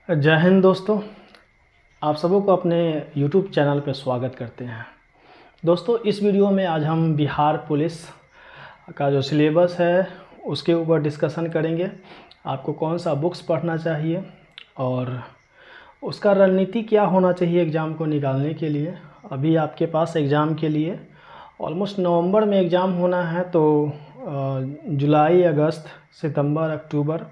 जय हिंद दोस्तों, आप सबों को अपने YouTube चैनल पर स्वागत करते हैं। दोस्तों, इस वीडियो में आज हम बिहार पुलिस का जो सिलेबस है उसके ऊपर डिस्कशन करेंगे। आपको कौन सा बुक्स पढ़ना चाहिए और उसका रणनीति क्या होना चाहिए एग्ज़ाम को निकालने के लिए। अभी आपके पास एग्ज़ाम के लिए ऑलमोस्ट नवंबर में एग्ज़ाम होना है, तो जुलाई, अगस्त, सितंबर, अक्टूबर,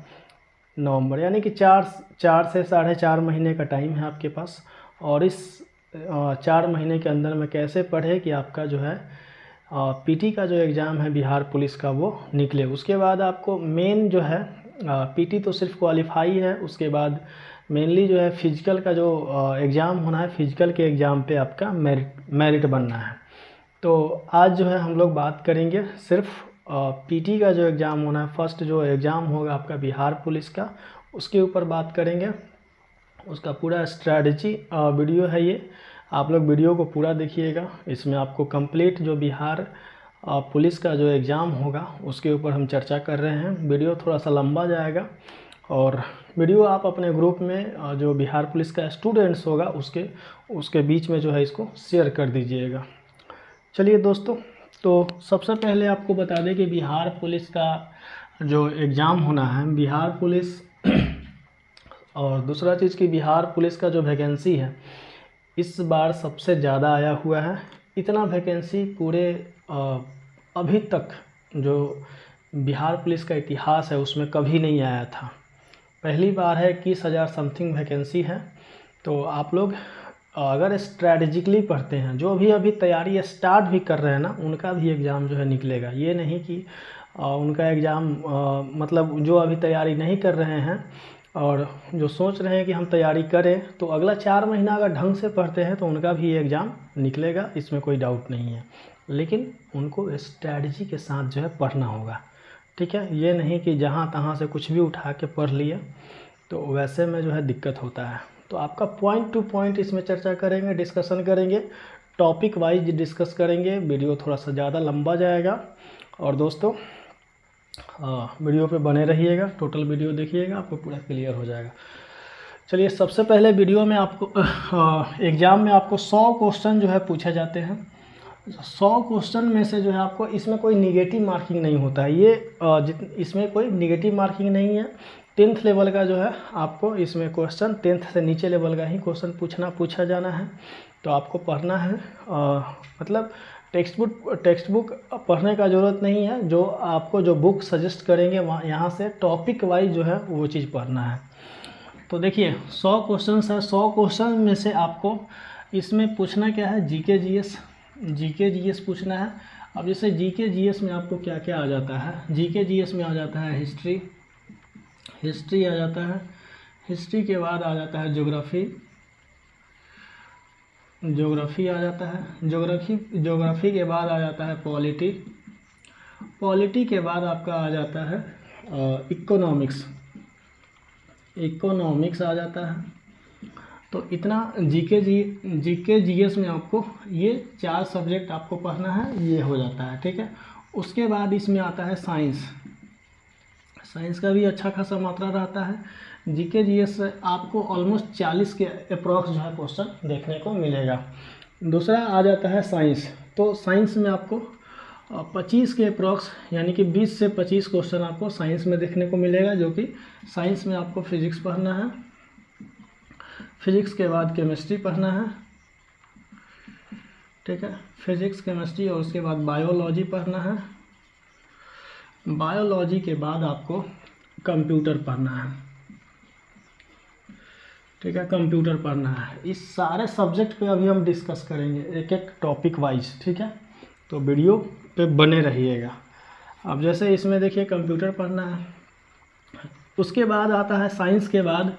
नवंबर यानी कि चार से 4.5 महीने का टाइम है आपके पास। और इस 4 महीने के अंदर में कैसे पढ़े कि आपका जो है पीटी का जो एग्ज़ाम है बिहार पुलिस का वो निकले। उसके बाद आपको मेन जो है पीटी तो सिर्फ क्वालिफाई है, उसके बाद मेनली जो है फिजिकल का जो एग्ज़ाम होना है, फिजिकल के एग्ज़ाम पे आपका मेरिट बनना है। तो आज जो है हम लोग बात करेंगे सिर्फ पीटी का जो एग्ज़ाम होना है, फर्स्ट जो एग्ज़ाम होगा आपका बिहार पुलिस का, उसके ऊपर बात करेंगे। उसका पूरा स्ट्रैटेजी वीडियो है ये, आप लोग वीडियो को पूरा देखिएगा। इसमें आपको कंप्लीट जो बिहार पुलिस का जो एग्ज़ाम होगा उसके ऊपर हम चर्चा कर रहे हैं। वीडियो थोड़ा सा लंबा जाएगा और वीडियो आप अपने ग्रुप में जो बिहार पुलिस का स्टूडेंट्स होगा उसके बीच में जो है इसको शेयर कर दीजिएगा। चलिए दोस्तों, तो सबसे पहले आपको बता दें कि बिहार पुलिस का जो एग्ज़ाम होना है, बिहार पुलिस और दूसरा चीज़ कि बिहार पुलिस का जो वैकेंसी है इस बार सबसे ज़्यादा आया हुआ है। इतना वैकेंसी पूरे अभी तक जो बिहार पुलिस का इतिहास है उसमें कभी नहीं आया था। पहली बार है, 21,000 समथिंग वैकेंसी है। तो आप लोग अगर स्ट्रैटेजिकली पढ़ते हैं, जो भी अभी तैयारी स्टार्ट भी कर रहे हैं ना, उनका भी एग्ज़ाम जो है निकलेगा। ये नहीं कि उनका एग्ज़ाम मतलब जो अभी तैयारी नहीं कर रहे हैं और जो सोच रहे हैं कि हम तैयारी करें, तो अगला 4 महीना अगर ढंग से पढ़ते हैं तो उनका भी एग्ज़ाम निकलेगा, इसमें कोई डाउट नहीं है। लेकिन उनको स्ट्रैटेजी के साथ जो है पढ़ना होगा, ठीक है। ये नहीं कि जहाँ तहाँ से कुछ भी उठा के पढ़ लिया, तो वैसे में जो है दिक्कत होता है। तो आपका पॉइंट टू पॉइंट इसमें चर्चा करेंगे, डिस्कशन करेंगे, टॉपिक वाइज डिस्कस करेंगे। वीडियो थोड़ा सा ज़्यादा लंबा जाएगा और दोस्तों वीडियो पे बने रहिएगा, टोटल वीडियो देखिएगा, आपको पूरा क्लियर हो जाएगा। चलिए, सबसे पहले वीडियो में आपको एग्ज़ाम में आपको 100 क्वेश्चन जो है पूछे जाते हैं। 100 क्वेश्चन में से जो है आपको इसमें कोई निगेटिव मार्किंग नहीं होता है। ये इसमें कोई निगेटिव मार्किंग नहीं है। 10th लेवल का जो है आपको इसमें क्वेश्चन, 10th से नीचे लेवल का ही क्वेश्चन पूछा जाना है। तो आपको पढ़ना है, मतलब टेक्स्ट बुक पढ़ने का ज़रूरत नहीं है। जो आपको जो बुक सजेस्ट करेंगे वहाँ यहाँ से टॉपिक वाइज जो है वो चीज़ पढ़ना है। तो देखिए, 100 क्वेश्चन है। 100 क्वेश्चन में से आपको इसमें पूछना क्या है, जीके जीएस पूछना है। अब जैसे जीके जीएस में आपको क्या क्या आ जाता है, जीके जीएस में आ जाता है हिस्ट्री आ जाता है। हिस्ट्री के बाद आ जाता है ज्योग्राफी आ जाता है। ज्योग्राफी के बाद आ जाता है पॉलिटी के बाद आपका आ जाता है इकोनॉमिक्स आ जाता है। तो इतना जीके जीएस में आपको ये 4 सब्जेक्ट आपको पढ़ना है, ये हो जाता है, ठीक है। उसके बाद इसमें आता है साइंस का भी अच्छा खासा मात्रा रहता है। जीके जीएस से आपको ऑलमोस्ट 40 के अप्रॉक्स जो है क्वेश्चन देखने को मिलेगा। दूसरा आ जाता है साइंस। तो साइंस में आपको 25 के अप्रॉक्स यानी कि 20 से 25 क्वेश्चन आपको साइंस में देखने को मिलेगा, जो कि साइंस में आपको फिजिक्स पढ़ना है। फिजिक्स के बाद केमिस्ट्री पढ़ना है, ठीक है। फिजिक्स, केमिस्ट्री और उसके बाद बायोलॉजी पढ़ना है। बायोलॉजी के बाद आपको कंप्यूटर पढ़ना है, ठीक है। कंप्यूटर पढ़ना है। इस सारे सब्जेक्ट पे अभी हम डिस्कस करेंगे एक एक टॉपिक वाइज, ठीक है। तो वीडियो पे बने रहिएगा। अब जैसे इसमें देखिए कंप्यूटर पढ़ना है, उसके बाद आता है साइंस के बाद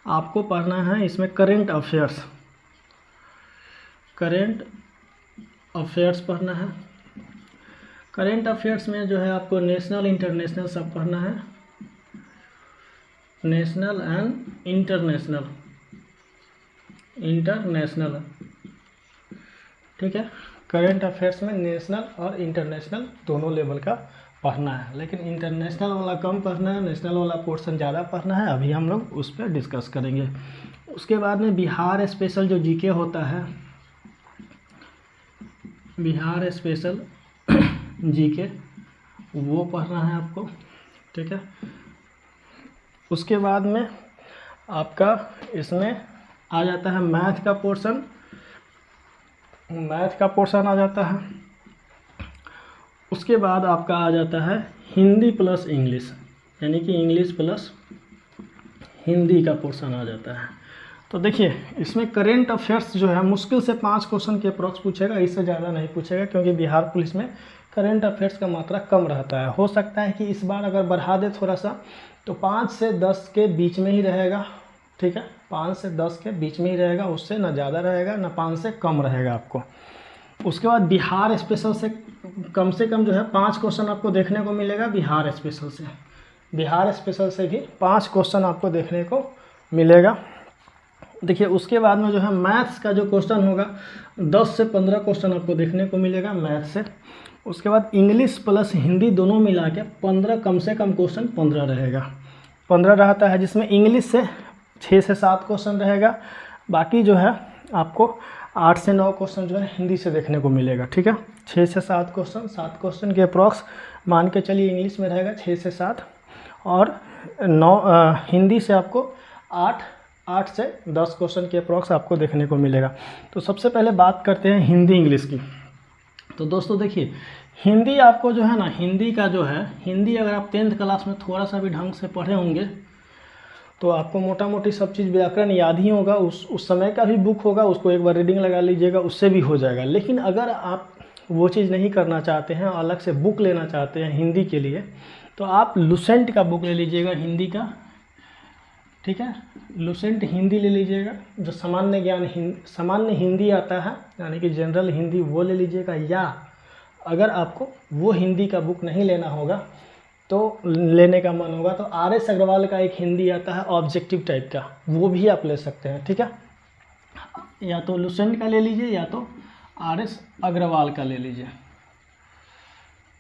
आपको पढ़ना है इसमें करेंट अफेयर्स पढ़ना है। करेंट अफेयर्स में जो है आपको नेशनल इंटरनेशनल सब पढ़ना है, नेशनल एंड इंटरनेशनल, ठीक है। करेंट अफेयर्स में नेशनल और इंटरनेशनल दोनों लेवल का पढ़ना है, लेकिन इंटरनेशनल वाला कम पढ़ना है, नेशनल वाला पोर्शन ज़्यादा पढ़ना है। अभी हम लोग उस पर डिस्कस करेंगे। उसके बाद में बिहार स्पेशल जो जीके होता है, बिहार स्पेशल जीके, वो पढ़ना है आपको, ठीक है। उसके बाद में आपका इसमें आ जाता है मैथ का पोर्शन, मैथ का पोर्शन आ जाता है। उसके बाद आपका आ जाता है हिंदी प्लस इंग्लिश, यानी कि इंग्लिश प्लस हिंदी का पोर्शन आ जाता है। तो देखिए इसमें करेंट अफेयर्स जो है मुश्किल से 5 क्वेश्चन के अप्रॉक्स पूछेगा, इससे ज़्यादा नहीं पूछेगा, क्योंकि बिहार पुलिस में करेंट अफेयर्स का मात्रा कम रहता है। हो सकता है कि इस बार अगर बढ़ा दे थोड़ा सा तो 5 से 10 के बीच में ही रहेगा, ठीक है, 5 से 10 के बीच में ही रहेगा, उससे ना ज़्यादा रहेगा ना 5 से कम रहेगा आपको। उसके बाद बिहार स्पेशल से कम जो है 5 क्वेश्चन आपको देखने को मिलेगा बिहार स्पेशल से, बिहार स्पेशल से भी 5 क्वेश्चन आपको देखने को मिलेगा। देखिए उसके बाद में जो है मैथ्स का जो क्वेश्चन होगा 10 से 15 क्वेश्चन आपको देखने को मिलेगा मैथ से। उसके बाद इंग्लिश प्लस हिंदी दोनों मिला के 15, कम से कम क्वेश्चन 15 रहेगा, 15 रहता है, जिसमें इंग्लिश से 6 से 7 क्वेश्चन रहेगा। बाकी जो है आपको 8 से 9 क्वेश्चन जो है हिंदी से देखने को मिलेगा, ठीक है। 6 से 7 क्वेश्चन, 7 क्वेश्चन के अप्रॉक्स मान के चलिए इंग्लिश में रहेगा 6 से 7, और 9 हिंदी से आपको 8 से 10 क्वेश्चन के अप्रॉक्स आपको देखने को मिलेगा। तो सबसे पहले बात करते हैं हिंदी इंग्लिश की। तो दोस्तों देखिए हिंदी आपको जो है ना, हिंदी का जो है, हिंदी अगर आप 10th क्लास में थोड़ा सा भी ढंग से पढ़े होंगे तो आपको मोटा मोटी सब चीज़ व्याकरण याद ही होगा। उस समय का भी बुक होगा, उसको एक बार रीडिंग लगा लीजिएगा, उससे भी हो जाएगा। लेकिन अगर आप वो चीज़ नहीं करना चाहते हैं, अलग से बुक लेना चाहते हैं हिंदी के लिए, तो आप लुसेंट का बुक ले लीजिएगा हिंदी का, ठीक है। लुसेंट हिंदी ले लीजिएगा, जो सामान्य ज्ञान सामान्य हिंदी आता है, यानी कि जनरल हिंदी, वो ले लीजिएगा। या अगर आपको वो हिंदी का बुक नहीं लेना होगा तो लेने का मन होगा तो RS अग्रवाल का एक हिंदी आता है ऑब्जेक्टिव टाइप का, वो भी आप ले सकते हैं, ठीक है। या तो लुसेंट का ले लीजिए या तो RS अग्रवाल का ले लीजिए,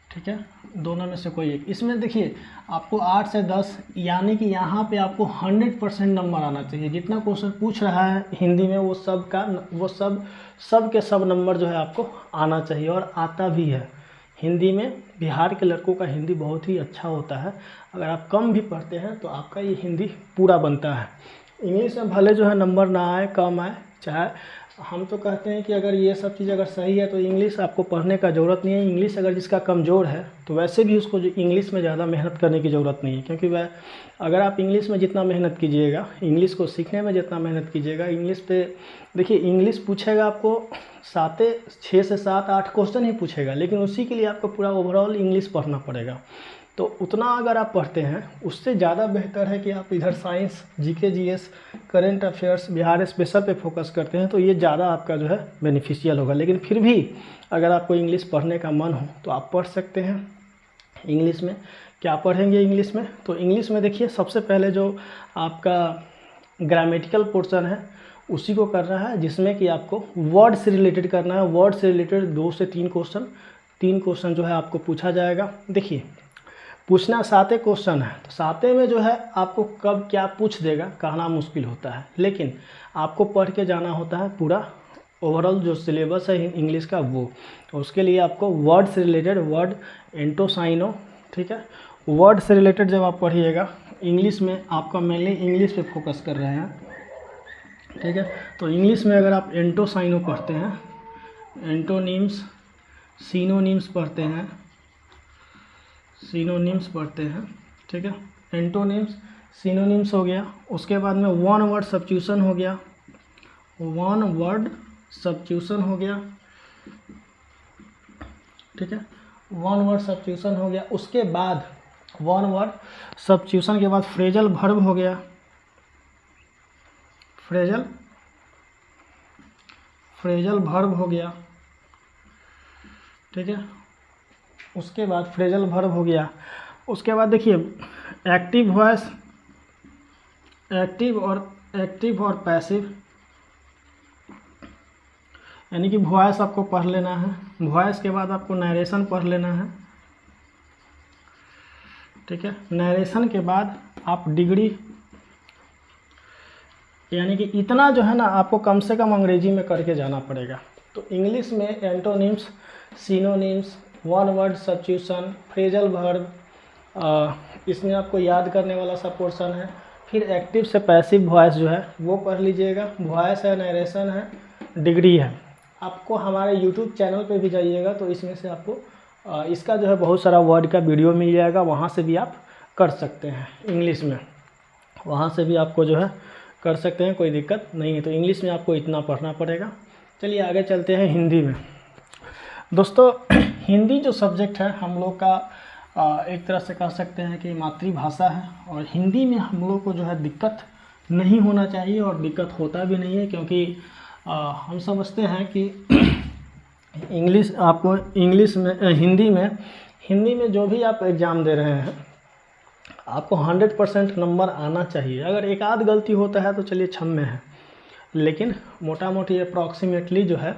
ठीक है, दोनों में से कोई एक। इसमें देखिए आपको 8 से 10, यानी कि यहाँ पे आपको 100% नंबर आना चाहिए। जितना क्वेश्चन पूछ रहा है हिंदी में वो सब के सब नंबर जो है आपको आना चाहिए, और आता भी है। हिंदी में बिहार के लड़कों का हिंदी बहुत ही अच्छा होता है। अगर आप कम भी पढ़ते हैं तो आपका ये हिंदी पूरा बनता है। इंग्लिश में भले जो है नंबर ना आए, कम आए, चाहे हम तो कहते हैं कि अगर ये सब चीज़ अगर सही है तो इंग्लिश आपको पढ़ने का ज़रूरत नहीं है। इंग्लिश अगर जिसका कमज़ोर है तो वैसे भी उसको जो इंग्लिश में ज़्यादा मेहनत करने की ज़रूरत नहीं है, क्योंकि वह अगर आप इंग्लिश में जितना मेहनत कीजिएगा, इंग्लिश को सीखने में जितना मेहनत कीजिएगा, इंग्लिश पे देखिए इंग्लिश पूछेगा आपको 6 से 7 8 क्वेश्चन ही पूछेगा, लेकिन उसी के लिए आपको पूरा ओवरऑल इंग्लिश पढ़ना पड़ेगा। तो उतना अगर आप पढ़ते हैं उससे ज़्यादा बेहतर है कि आप इधर science, GK GS, current affairs, Bihar special पे फोकस करते हैं, तो ये ज़्यादा आपका जो है बेनिफिशियल होगा। लेकिन फिर भी अगर आपको इंग्लिश पढ़ने का मन हो तो आप पढ़ सकते हैं। इंग्लिश में क्या पढ़ेंगे इंग्लिश में? तो इंग्लिश में देखिए सबसे पहले जो आपका ग्रामेटिकल पोर्शन है उसी को करना है, जिसमें कि आपको वर्ड से रिलेटेड करना है। वर्ड से रिलेटेड 2 से 3 क्वेश्चन जो है आपको पूछा जाएगा। देखिए पूछना 7 क्वेश्चन है, तो 7 में जो है आपको कब क्या पूछ देगा कहना मुश्किल होता है, लेकिन आपको पढ़ के जाना होता है पूरा ओवरऑल जो सिलेबस है इंग्लिश का वो। उसके लिए आपको वर्ड से रिलेटेड, वर्ड एंटोसाइनो, ठीक है, वर्ड से रिलेटेड जब आप पढ़िएगा, इंग्लिश में आपका मेनली इंग्लिश पे फोकस कर रहे हैं, ठीक है। तो इंग्लिश में अगर आप एंटोसाइनो पढ़ते हैं, एंटोनिम्स, सिनोनिम्स पढ़ते हैं, ठीक है, एंटोनिम्स सिनोनिम्स हो गया। उसके बाद में वन वर्ड सब्स्टिट्यूशन हो गया, ठीक है, वन वर्ड सब्स्टिट्यूशन हो गया। उसके बाद वन वर्ड सब्स्टिट्यूशन के बाद फ्रेजल वर्ब हो गया, फ्रेजल वर्ब हो गया, ठीक है। उसके बाद फ्रेजल वर्ब हो गया। उसके बाद देखिए एक्टिव वॉइस, एक्टिव और पैसिव, यानी कि वॉइस आपको पढ़ लेना है। वॉइस के बाद आपको नरेशन पढ़ लेना है, ठीक है। नरेशन के बाद आप डिग्री, यानी कि इतना जो है ना आपको कम से कम अंग्रेजी में करके जाना पड़ेगा। तो इंग्लिश में antonyms, synonyms, one word substitution, phrasal verb, इसमें आपको याद करने वाला सा पोर्शन है। फिर एक्टिव से पैसिव वॉइस जो है वो पढ़ लीजिएगा, वॉइस है, नरेशन है, डिग्री है। आपको हमारे यूट्यूब चैनल पे भी जाइएगा तो इसमें से आपको इसका जो है बहुत सारा वर्ड का वीडियो मिल जाएगा, वहाँ से भी आप कर सकते हैं इंग्लिश में, वहाँ से भी आपको जो है कर सकते हैं, कोई दिक्कत नहीं है। तो इंग्लिश में आपको इतना पढ़ना पड़ेगा। चलिए आगे चलते हैं हिंदी में। दोस्तों हिंदी जो सब्जेक्ट है हम लोग का एक तरह से कह सकते हैं कि मातृभाषा है, और हिंदी में हम लोग को जो है दिक्कत नहीं होना चाहिए, और दिक्कत होता भी नहीं है, क्योंकि हम समझते हैं कि इंग्लिश आपको इंग्लिश में हिंदी में जो भी आप एग्ज़ाम दे रहे हैं आपको 100% नंबर आना चाहिए। अगर एक आध गलती होता है तो चलिए क्षम्य है, लेकिन मोटा मोटी अप्रॉक्सीमेटली जो है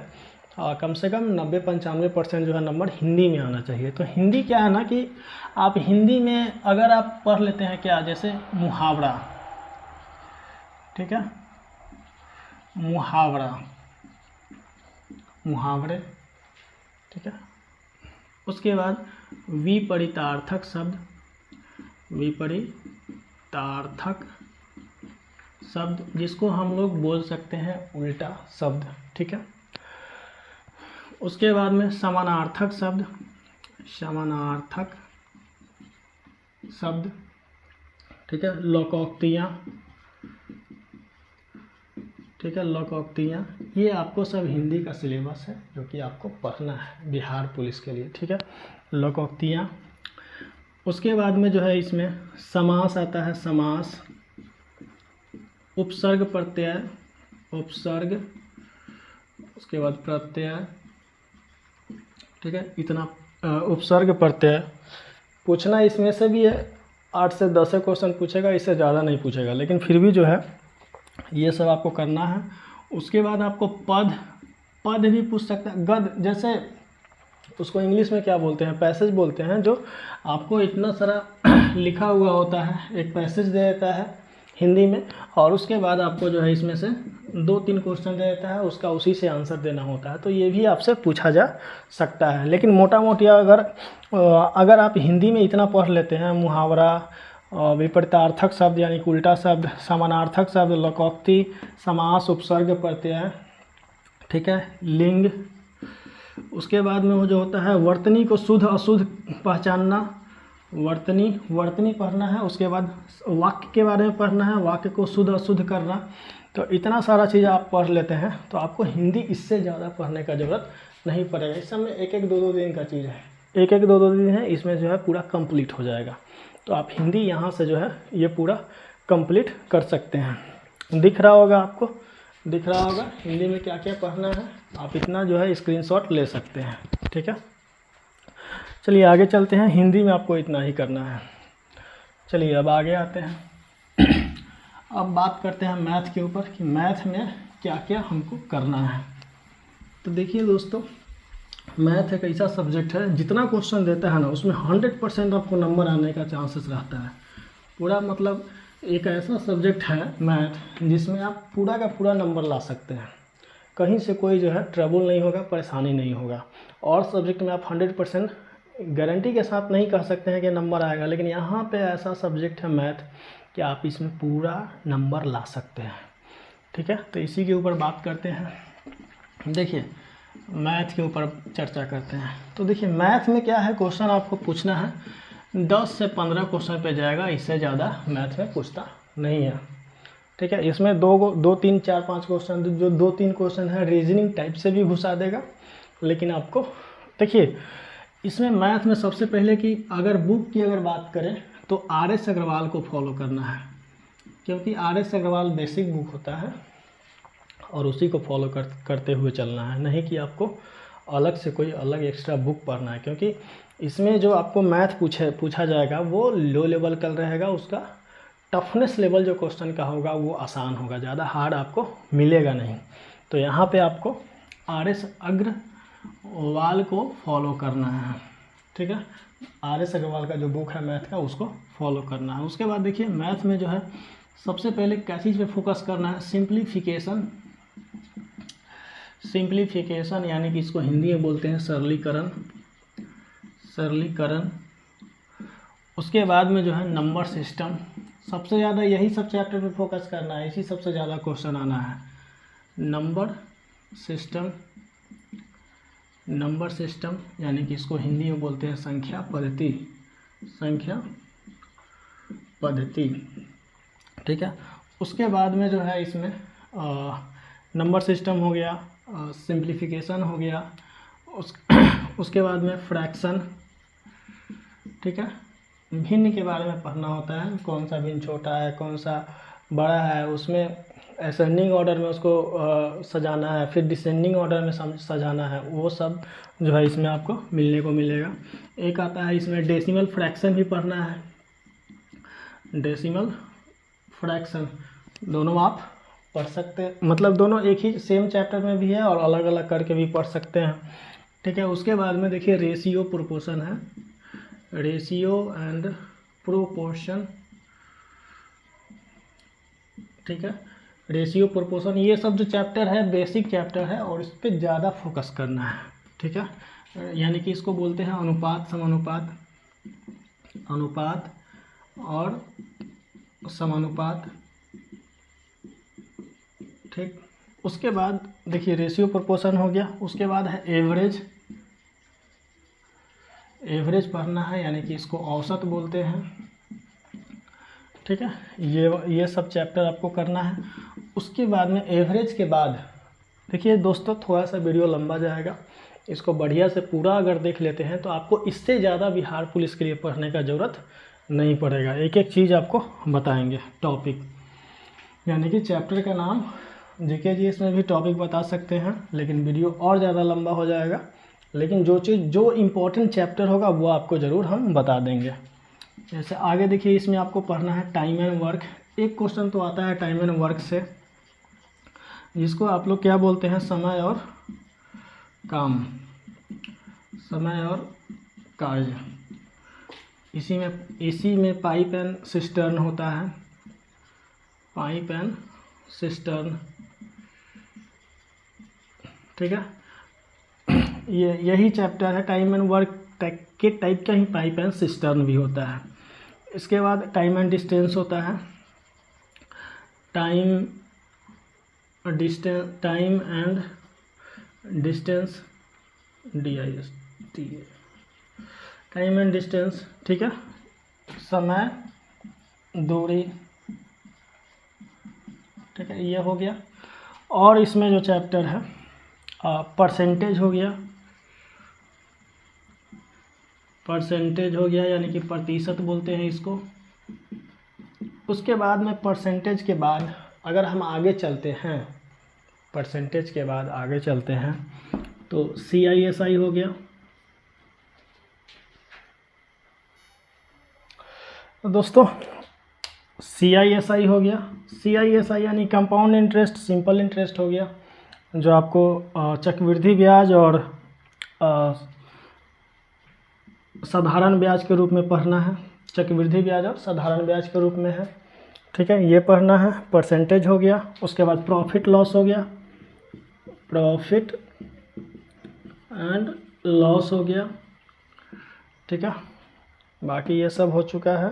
कम से कम 90-95% जो है नंबर हिंदी में आना चाहिए। तो हिंदी क्या है ना कि आप हिंदी में अगर आप पढ़ लेते हैं क्या, जैसे मुहावरा, ठीक है, मुहावरे, ठीक है। उसके बाद विपरीतार्थक शब्द जिसको हम लोग बोल सकते हैं उल्टा शब्द, ठीक है। उसके बाद में समानार्थक शब्द, ठीक है, लोकोक्तियाँ, ठीक है, लोकोक्तियाँ, ये आपको सब हिंदी का सिलेबस है जो कि आपको पढ़ना है बिहार पुलिस के लिए, ठीक है, लोकोक्तियाँ। उसके बाद में जो है इसमें समास आता है, समास, उपसर्ग प्रत्यय, उसके बाद प्रत्यय, ठीक है, इतना उपसर्ग प्रत्यय पूछना इसमें से भी है। 8 से 10 क्वेश्चन पूछेगा, इससे ज़्यादा नहीं पूछेगा, लेकिन फिर भी जो है ये सब आपको करना है। उसके बाद आपको पद भी पूछ सकता है, गद, जैसे उसको इंग्लिश में क्या बोलते हैं, पैसेज बोलते हैं, जो आपको इतना सारा लिखा हुआ होता है, एक पैसेज दे देता है हिंदी में, और उसके बाद आपको जो है इसमें से 2-3 क्वेश्चन दे देता है, उसका उसी से आंसर देना होता है। तो ये भी आपसे पूछा जा सकता है। लेकिन मोटा मोटी अगर आप हिंदी में इतना पढ़ लेते हैं, मुहावरा, विपरीतार्थक शब्द यानी कि उल्टा शब्द, समानार्थक शब्द, लोकोक्ति, समास, उपसर्ग प्रत्यय, ठीक है, लिंग, उसके बाद में वो जो होता है वर्तनी को शुद्ध अशुद्ध पहचानना, वर्तनी पढ़ना है। उसके बाद वाक्य के बारे में पढ़ना है, वाक्य को शुद्ध अशुद्ध करना। तो इतना सारा चीज़ आप पढ़ लेते हैं तो आपको हिंदी इससे ज़्यादा पढ़ने का ज़रूरत नहीं पड़ेगा। इस समय 1-2 दिन का चीज़ है, 1-2 दिन है, इसमें जो है पूरा कंप्लीट हो जाएगा। तो आप हिंदी यहाँ से जो है ये पूरा कंप्लीट कर सकते हैं। दिख रहा होगा हिंदी में क्या क्या पढ़ना है, आप इतना जो है स्क्रीनशॉट ले सकते हैं, ठीक है। चलिए आगे चलते हैं, हिंदी में आपको इतना ही करना है। चलिए अब आगे आते हैं। अब बात करते हैं मैथ के ऊपर कि मैथ में क्या क्या हमको करना है। तो देखिए दोस्तों, मैथ एक ऐसा सब्जेक्ट है जितना क्वेश्चन देता है ना उसमें 100% आपको नंबर आने का चांसेस रहता है। पूरा मतलब एक ऐसा सब्जेक्ट है मैथ जिसमें आप पूरा का पूरा नंबर ला सकते हैं, कहीं से कोई जो है ट्रबल नहीं होगा, परेशानी नहीं होगा। और सब्जेक्ट में आप 100% गारंटी के साथ नहीं कह सकते हैं कि नंबर आएगा, लेकिन यहाँ पे ऐसा सब्जेक्ट है मैथ कि आप इसमें पूरा नंबर ला सकते हैं, ठीक है। तो इसी के ऊपर बात करते हैं। देखिए मैथ के ऊपर चर्चा करते हैं। तो देखिए मैथ में क्या है, क्वेश्चन आपको पूछना है 10 से 15 क्वेश्चन पे जाएगा, इससे ज़्यादा मैथ में पूछता नहीं है, ठीक है। इसमें 2, 3, 4, 5 क्वेश्चन, जो 2-3 क्वेश्चन है रीजनिंग टाइप से भी घुसा देगा। लेकिन आपको देखिए इसमें मैथ में सबसे पहले कि अगर बुक की अगर बात करें तो RS अग्रवाल को फॉलो करना है, क्योंकि RS अग्रवाल बेसिक बुक होता है और उसी को फॉलो करते हुए चलना है, नहीं कि आपको अलग से कोई अलग एक्स्ट्रा बुक पढ़ना है। क्योंकि इसमें जो आपको मैथ पूछा जाएगा वो लो लेवल का रहेगा, उसका टफनेस लेवल जो क्वेश्चन का होगा वो आसान होगा, ज़्यादा हार्ड आपको मिलेगा नहीं। तो यहाँ पे आपको RS अग्रवाल को फॉलो करना है, ठीक है। RS अग्रवाल का जो बुक है मैथ का उसको फॉलो करना है। उसके बाद देखिए मैथ में जो है सबसे पहले क्या चीज़ पे फोकस करना है, सिंप्लीफिकेशन। सिंप्लीफिकेशन यानी कि इसको हिंदी में बोलते हैं सरलीकरण, सरलीकरण। उसके बाद में जो है नंबर सिस्टम, सबसे ज़्यादा यही सब चैप्टर पे फोकस करना है, इसी सबसे ज़्यादा क्वेश्चन आना है। नंबर सिस्टम, नंबर सिस्टम यानी कि इसको हिंदी में बोलते हैं संख्या पद्धति, संख्या पद्धति, ठीक है। उसके बाद में जो है इसमें नंबर सिस्टम हो गया, सिंप्लीफिकेशन हो गया, उसके बाद में फ्रैक्शन, ठीक है। भिन्न के बारे में पढ़ना होता है, कौन सा भिन्न छोटा है कौन सा बड़ा है, उसमें असेंडिंग ऑर्डर में उसको सजाना है, फिर डिसेंडिंग ऑर्डर में सजाना है, वो सब जो है इसमें आपको मिलने को मिलेगा। एक आता है इसमें डेसिमल फ्रैक्शन भी पढ़ना है, डेसिमल फ्रैक्शन, दोनों आप पढ़ सकते हैं, मतलब दोनों एक ही सेम चैप्टर में भी है और अलग अलग करके भी पढ़ सकते हैं, ठीक है। उसके बाद में देखिए रेशियो प्रोपोर्शन है, रेशियो एंड प्रोपोर्शन, ठीक है। रेशियो प्रोपोर्शन ये सब जो चैप्टर है बेसिक चैप्टर है और इस पर ज़्यादा फोकस करना है, ठीक है। यानी कि इसको बोलते हैं अनुपात समानुपात, अनुपात और समानुपात, ठीक। उसके बाद देखिए रेशियो प्रोपोर्शन हो गया, उसके बाद है एवरेज, एवरेज पढ़ना है यानी कि इसको औसत बोलते हैं, ठीक है। ये सब चैप्टर आपको करना है। उसके बाद में एवरेज के बाद देखिए दोस्तों थोड़ा सा वीडियो लंबा जाएगा, इसको बढ़िया से पूरा अगर देख लेते हैं तो आपको इससे ज़्यादा बिहार पुलिस के लिए पढ़ने का ज़रूरत नहीं पड़ेगा, एक एक चीज़ आपको बताएंगे टॉपिक, यानी कि चैप्टर का नाम जीके जी इसमें भी टॉपिक बता सकते हैं, लेकिन वीडियो और ज़्यादा लंबा हो जाएगा, लेकिन जो चीज़ जो इम्पोर्टेंट चैप्टर होगा वो आपको ज़रूर हम बता देंगे। जैसे आगे देखिए इसमें आपको पढ़ना है टाइम एंड वर्क, एक क्वेश्चन तो आता है टाइम एंड वर्क से, जिसको आप लोग क्या बोलते हैं, समय और काम, समय और कार्य। इसी में पाइप एंड सिस्टर्न होता है, पाइप एंड सिस्टर्न, ठीक है। यही चैप्टर है, टाइम एंड वर्क के टाइप का ही पाइप एंड सिस्टर्न भी होता है। इसके बाद टाइम एंड डिस्टेंस होता है, time and distance, DIST, time and distance, ठीक है। समय दूरी, ठीक है, ये हो गया। और इसमें जो चैप्टर है परसेंटेज हो गया, परसेंटेज हो गया यानी कि प्रतिशत बोलते हैं इसको। उसके बाद में परसेंटेज के बाद अगर हम आगे चलते हैं, परसेंटेज के बाद आगे चलते हैं तो CISI हो गया। तो दोस्तों CISI हो गया, CISI यानी कंपाउंड इंटरेस्ट, सिंपल इंटरेस्ट हो गया, जो आपको चक्रवृद्धि ब्याज और साधारण ब्याज के रूप में पढ़ना है, चक्रवृद्धि ब्याज और साधारण ब्याज के रूप में है, ठीक है, ये पढ़ना है। परसेंटेज हो गया, उसके बाद प्रॉफिट लॉस हो गया, प्रॉफिट एंड लॉस हो गया, ठीक है। बाकी ये सब हो चुका है।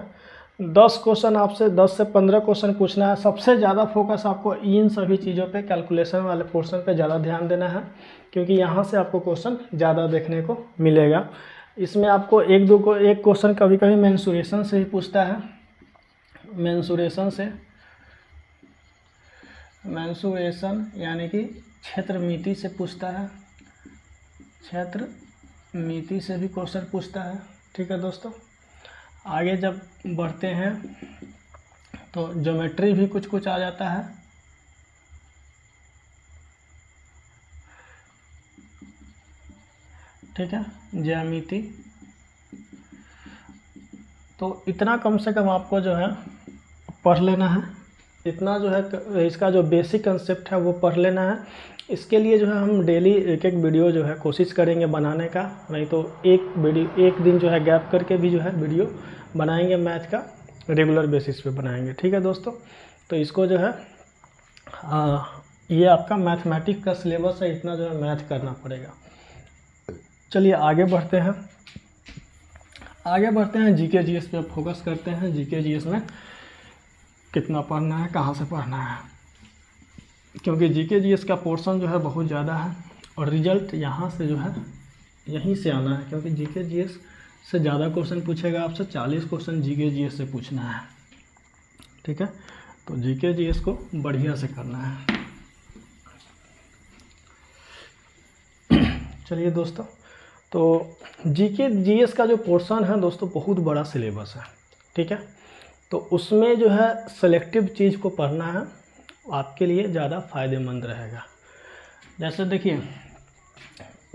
10 क्वेश्चन आपसे 10 से 15 क्वेश्चन पूछना है, सबसे ज़्यादा फोकस आपको इन सभी चीज़ों पे, कैलकुलेशन वाले पोर्शन पे ज़्यादा ध्यान देना है, क्योंकि यहाँ से आपको क्वेश्चन ज़्यादा देखने को मिलेगा। इसमें आपको एक क्वेश्चन कभी कभी मेंसुरेशन से ही पूछता है, मेंसुरेशन से, मेंसुरेशन यानी कि क्षेत्र मिति से पूछता है, क्षेत्र मिति से भी क्वेश्चन पूछता है, ठीक है दोस्तों। आगे जब बढ़ते हैं तो ज्योमेट्री भी कुछ कुछ आ जाता है, ठीक है, ज्यामिति। तो इतना कम से कम आपको जो है पढ़ लेना है, इतना जो है इसका जो बेसिक कंसेप्ट है वो पढ़ लेना है। इसके लिए जो है हम डेली एक एक वीडियो जो है कोशिश करेंगे बनाने का, नहीं तो एक दिन जो है गैप करके भी जो है वीडियो बनाएंगे, मैथ का रेगुलर बेसिस पे बनाएंगे। ठीक है दोस्तों, तो इसको जो है ये आपका मैथमेटिक्स का सिलेबस है, इतना जो है मैथ करना पड़ेगा। चलिए आगे बढ़ते हैं, जीके जीएस पे फोकस करते हैं। जीके जीएस में कितना पढ़ना है, कहाँ से पढ़ना है, क्योंकि जीके जीएस का पोर्शन जो है बहुत ज़्यादा है और रिजल्ट यहाँ से जो है यहीं से आना है, क्योंकि जीके जीएस से ज़्यादा क्वेश्चन पूछेगा आपसे। 40 क्वेश्चन जीके जीएस से पूछना है। ठीक है, तो जीके जीएस को बढ़िया से करना है। चलिए दोस्तों, तो जीके जीएस का जो पोर्शन है दोस्तों बहुत बड़ा सिलेबस है। ठीक है, तो उसमें जो है सेलेक्टिव चीज़ को पढ़ना है, आपके लिए ज़्यादा फ़ायदेमंद रहेगा। जैसे देखिए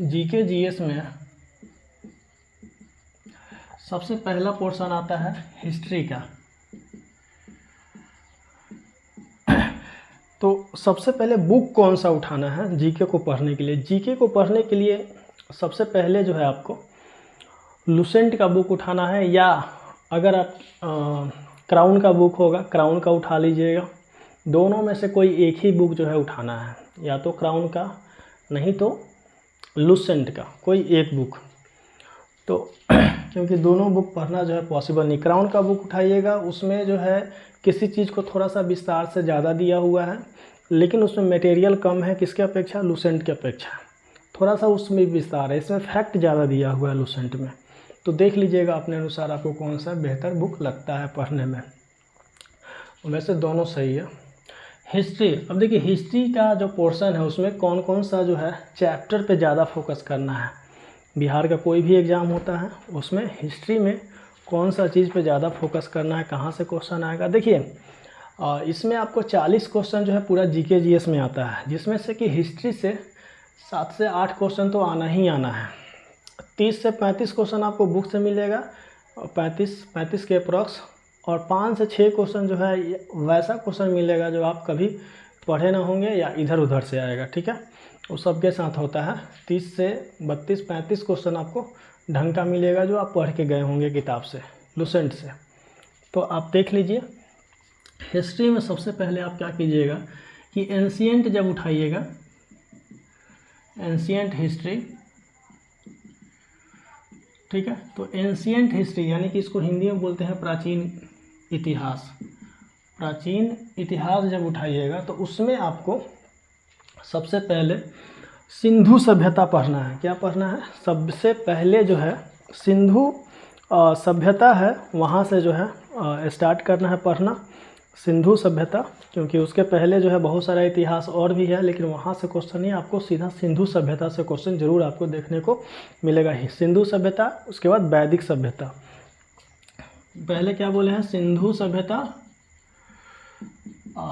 जीके जीएस में सबसे पहला पोर्शन आता है हिस्ट्री का। तो सबसे पहले बुक कौन सा उठाना है जीके को पढ़ने के लिए? जीके को पढ़ने के लिए सबसे पहले जो है आपको लुसेंट का बुक उठाना है, या अगर आप क्राउन का बुक होगा क्राउन का उठा लीजिएगा। दोनों में से कोई एक ही बुक जो है उठाना है, या तो क्राउन का नहीं तो लुसेंट का, कोई एक बुक। तो क्योंकि दोनों बुक पढ़ना जो है पॉसिबल नहीं। क्राउन का बुक उठाइएगा, उसमें जो है किसी चीज़ को थोड़ा सा विस्तार से ज़्यादा दिया हुआ है, लेकिन उसमें मटेरियल कम है किसके अपेक्षा? लुसेंट के अपेक्षा। थोड़ा सा उसमें विस्तार है, इसमें फैक्ट ज़्यादा दिया हुआ है लुसेंट में। तो देख लीजिएगा अपने अनुसार आपको कौन सा बेहतर बुक लगता है पढ़ने में। वैसे दोनों सही है। हिस्ट्री, अब देखिए हिस्ट्री का जो पोर्शन है उसमें कौन कौन सा जो है चैप्टर पे ज़्यादा फोकस करना है। बिहार का कोई भी एग्ज़ाम होता है उसमें हिस्ट्री में कौन सा चीज़ पे ज़्यादा फोकस करना है, कहाँ से क्वेश्चन आएगा। देखिए इसमें आपको 40 क्वेश्चन जो है पूरा जीके जीएस में आता है, जिसमें से कि हिस्ट्री से 7 से 8 क्वेश्चन तो आना ही आना है। 30 से 35 क्वेश्चन आपको बुक से मिलेगा, 35 के अप्रॉक्स, और 5 से 6 क्वेश्चन जो है वैसा क्वेश्चन मिलेगा जो आप कभी पढ़े ना होंगे या इधर उधर से आएगा। ठीक है, वो सबके साथ होता है। 30 से 32-35 क्वेश्चन आपको ढंग का मिलेगा जो आप पढ़ के गए होंगे किताब से, लुसेंट से। तो आप देख लीजिए हिस्ट्री में सबसे पहले आप क्या कीजिएगा कि एंशिएंट जब उठाइएगा, एंशिएंट हिस्ट्री। ठीक है, तो एंशिएंट हिस्ट्री यानी कि इसको हिंदी में बोलते हैं प्राचीन इतिहास। प्राचीन इतिहास जब उठाइएगा तो उसमें आपको सबसे पहले सिंधु सभ्यता पढ़ना है। क्या पढ़ना है? सबसे पहले जो है सिंधु सभ्यता है, वहाँ से जो है स्टार्ट करना है पढ़ना सिंधु सभ्यता, क्योंकि उसके पहले जो है बहुत सारा इतिहास और भी है, लेकिन वहाँ से क्वेश्चन नहीं, आपको सीधा सिंधु सभ्यता से क्वेश्चन जरूर आपको देखने को मिलेगा ही। सिंधु सभ्यता, उसके बाद वैदिक सभ्यता। पहले क्या बोले हैं? सिंधु सभ्यता,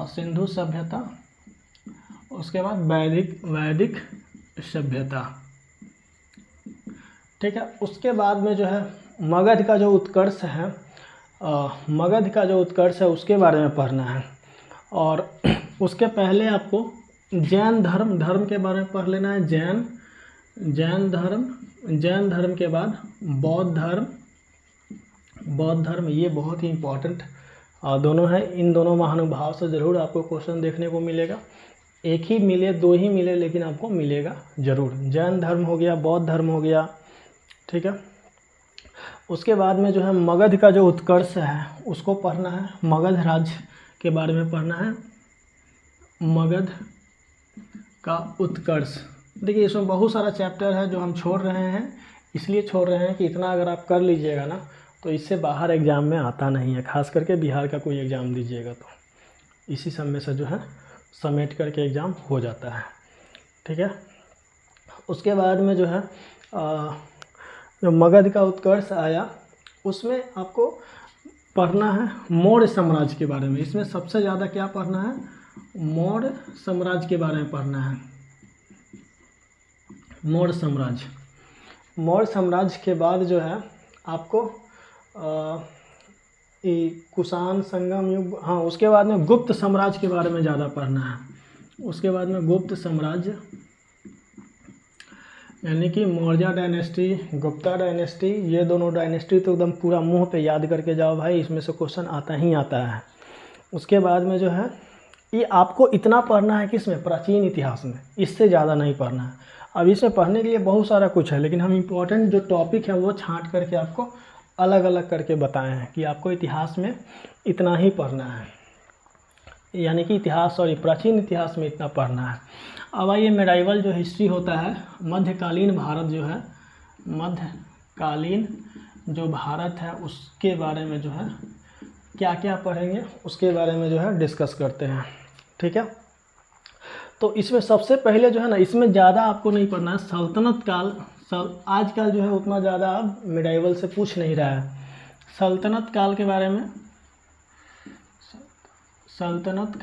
सिंधु सभ्यता, उसके बाद वैदिक सभ्यता। ठीक है, उसके बाद में जो है मगध का जो उत्कर्ष है, मगध का जो उत्कर्ष है उसके बारे में पढ़ना है। और उसके पहले आपको जैन धर्म के बारे में पढ़ लेना है। जैन धर्म के बाद बौद्ध धर्म, ये बहुत ही इम्पोर्टेंट दोनों है। इन दोनों महानुभाव से ज़रूर आपको क्वेश्चन देखने को मिलेगा। एक ही मिले, दो ही मिले, लेकिन आपको मिलेगा ज़रूर। जैन धर्म हो गया, बौद्ध धर्म हो गया। ठीक है, उसके बाद में जो है मगध का जो उत्कर्ष है उसको पढ़ना है। मगध राज्य के बारे में पढ़ना है, मगध का उत्कर्ष। देखिए इसमें बहुत सारा चैप्टर है जो हम छोड़ रहे हैं, इसलिए छोड़ रहे हैं कि इतना अगर आप कर लीजिएगा ना तो इससे बाहर एग्ज़ाम में आता नहीं है, खास करके बिहार का कोई एग्ज़ाम दीजिएगा तो इसी सब में से जो है समेट करके एग्ज़ाम हो जाता है। ठीक है, उसके बाद में जो है जो मगध का उत्कर्ष आया उसमें आपको पढ़ना है मौर्य साम्राज्य के बारे में। इसमें सबसे ज़्यादा क्या पढ़ना है? मौर्य साम्राज्य के बारे में पढ़ना है। मौर्य साम्राज्य के बाद जो है आपको कुषाण संगम युग, हाँ उसके बाद में गुप्त साम्राज्य के बारे में ज़्यादा पढ़ना है। उसके बाद में गुप्त साम्राज्य यानी कि मौर्य डायनेस्टी, गुप्ता डायनेस्टी, ये दोनों डायनेस्टी तो एकदम पूरा मुंह पे याद करके जाओ भाई, इसमें से क्वेश्चन आता ही आता है। उसके बाद में जो है ये आपको इतना पढ़ना है किसमें, प्राचीन इतिहास में, इससे ज़्यादा नहीं पढ़ना है। अब इसमें पढ़ने के लिए बहुत सारा कुछ है, लेकिन हम इम्पोर्टेंट जो टॉपिक है वो छांट करके आपको अलग अलग करके बताए हैं कि आपको इतिहास में इतना ही पढ़ना है, यानी कि इतिहास और प्राचीन इतिहास में इतना पढ़ना है। अब आइए मेडाइवल जो हिस्ट्री होता है, मध्यकालीन भारत जो है, मध्यकालीन जो भारत है उसके बारे में जो है क्या क्या पढ़ेंगे उसके बारे में जो है डिस्कस करते हैं, ठीक है। तो इसमें सबसे पहले जो है ना, इसमें ज़्यादा आपको नहीं पढ़ना है सल्तनत काल। आजकल जो है उतना ज़्यादा अब मेडाइवल से पूछ नहीं रहा है। सल्तनत काल के बारे में, सल्तनत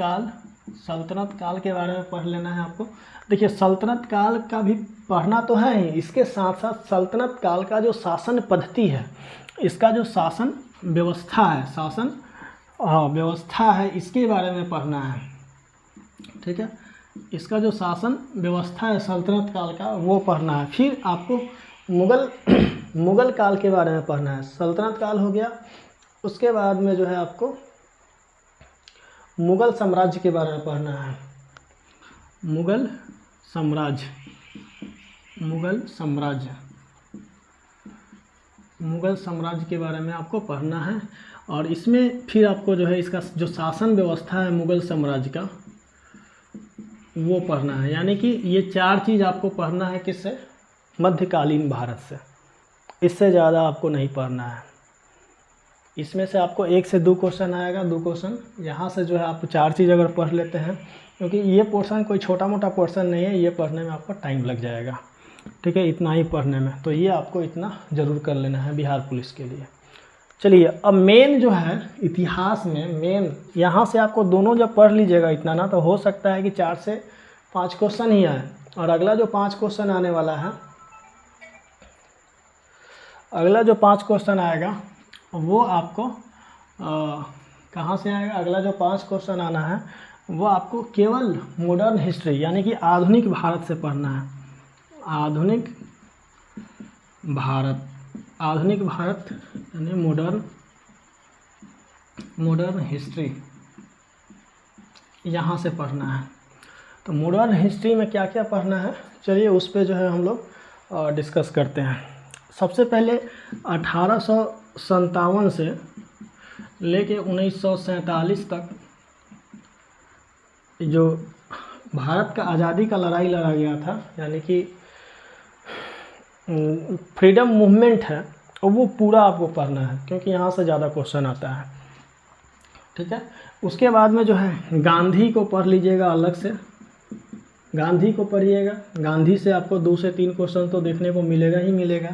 काल के बारे में पढ़ लेना है आपको। देखिए सल्तनत काल का भी पढ़ना तो है ही, इसके साथ साथ सल्तनत काल का जो शासन पद्धति है, इसका जो शासन व्यवस्था है, व्यवस्था है, इसके बारे में पढ़ना है, ठीक है। इसका जो शासन व्यवस्था है सल्तनत काल का वो पढ़ना है। फिर आपको मुगल काल के बारे में पढ़ना है। सल्तनत काल हो गया, उसके बाद में जो है आपको मुगल साम्राज्य के बारे में पढ़ना है। मुगल साम्राज्य के बारे में आपको पढ़ना है। और इसमें फिर आपको जो है इसका जो शासन व्यवस्था है मुगल साम्राज्य का वो पढ़ना है। यानी कि ये चार चीज़ आपको पढ़ना है किससे, मध्यकालीन भारत से, इससे ज़्यादा आपको नहीं पढ़ना है। इसमें से आपको 1 से 2 क्वेश्चन आएगा, 2 क्वेश्चन यहाँ से जो है आप 4 चीज़ अगर पढ़ लेते हैं, क्योंकि ये पोर्शन कोई छोटा मोटा पोर्शन नहीं है, ये पढ़ने में आपको टाइम लग जाएगा, ठीक है, इतना ही पढ़ने में। तो ये आपको इतना ज़रूर कर लेना है बिहार पुलिस के लिए। चलिए अब मेन जो है इतिहास में मेन, यहाँ से आपको दोनों जब पढ़ लीजिएगा इतना ना, तो हो सकता है कि 4 से 5 क्वेश्चन ही आए। और अगला जो 5 क्वेश्चन आने वाला है, अगला जो 5 क्वेश्चन आएगा वो आपको कहाँ से आएगा, अगला जो 5 क्वेश्चन आना है वो आपको केवल मॉडर्न हिस्ट्री यानी कि आधुनिक भारत से पढ़ना है। आधुनिक भारत यानी मॉडर्न हिस्ट्री यहाँ से पढ़ना है। तो मॉडर्न हिस्ट्री में क्या क्या पढ़ना है, चलिए उस पे जो है हम लोग डिस्कस करते हैं। सबसे पहले 1857 से लेके 1947 तक जो भारत का आज़ादी का लड़ाई लड़ा गया था, यानी कि फ्रीडम मूवमेंट है, और वो पूरा आपको पढ़ना है, क्योंकि यहाँ से ज़्यादा क्वेश्चन आता है, ठीक है। उसके बाद में जो है गांधी को पढ़ लीजिएगा अलग से, गांधी को पढ़िएगा। गांधी से आपको 2 से 3 क्वेश्चन तो देखने को मिलेगा ही मिलेगा,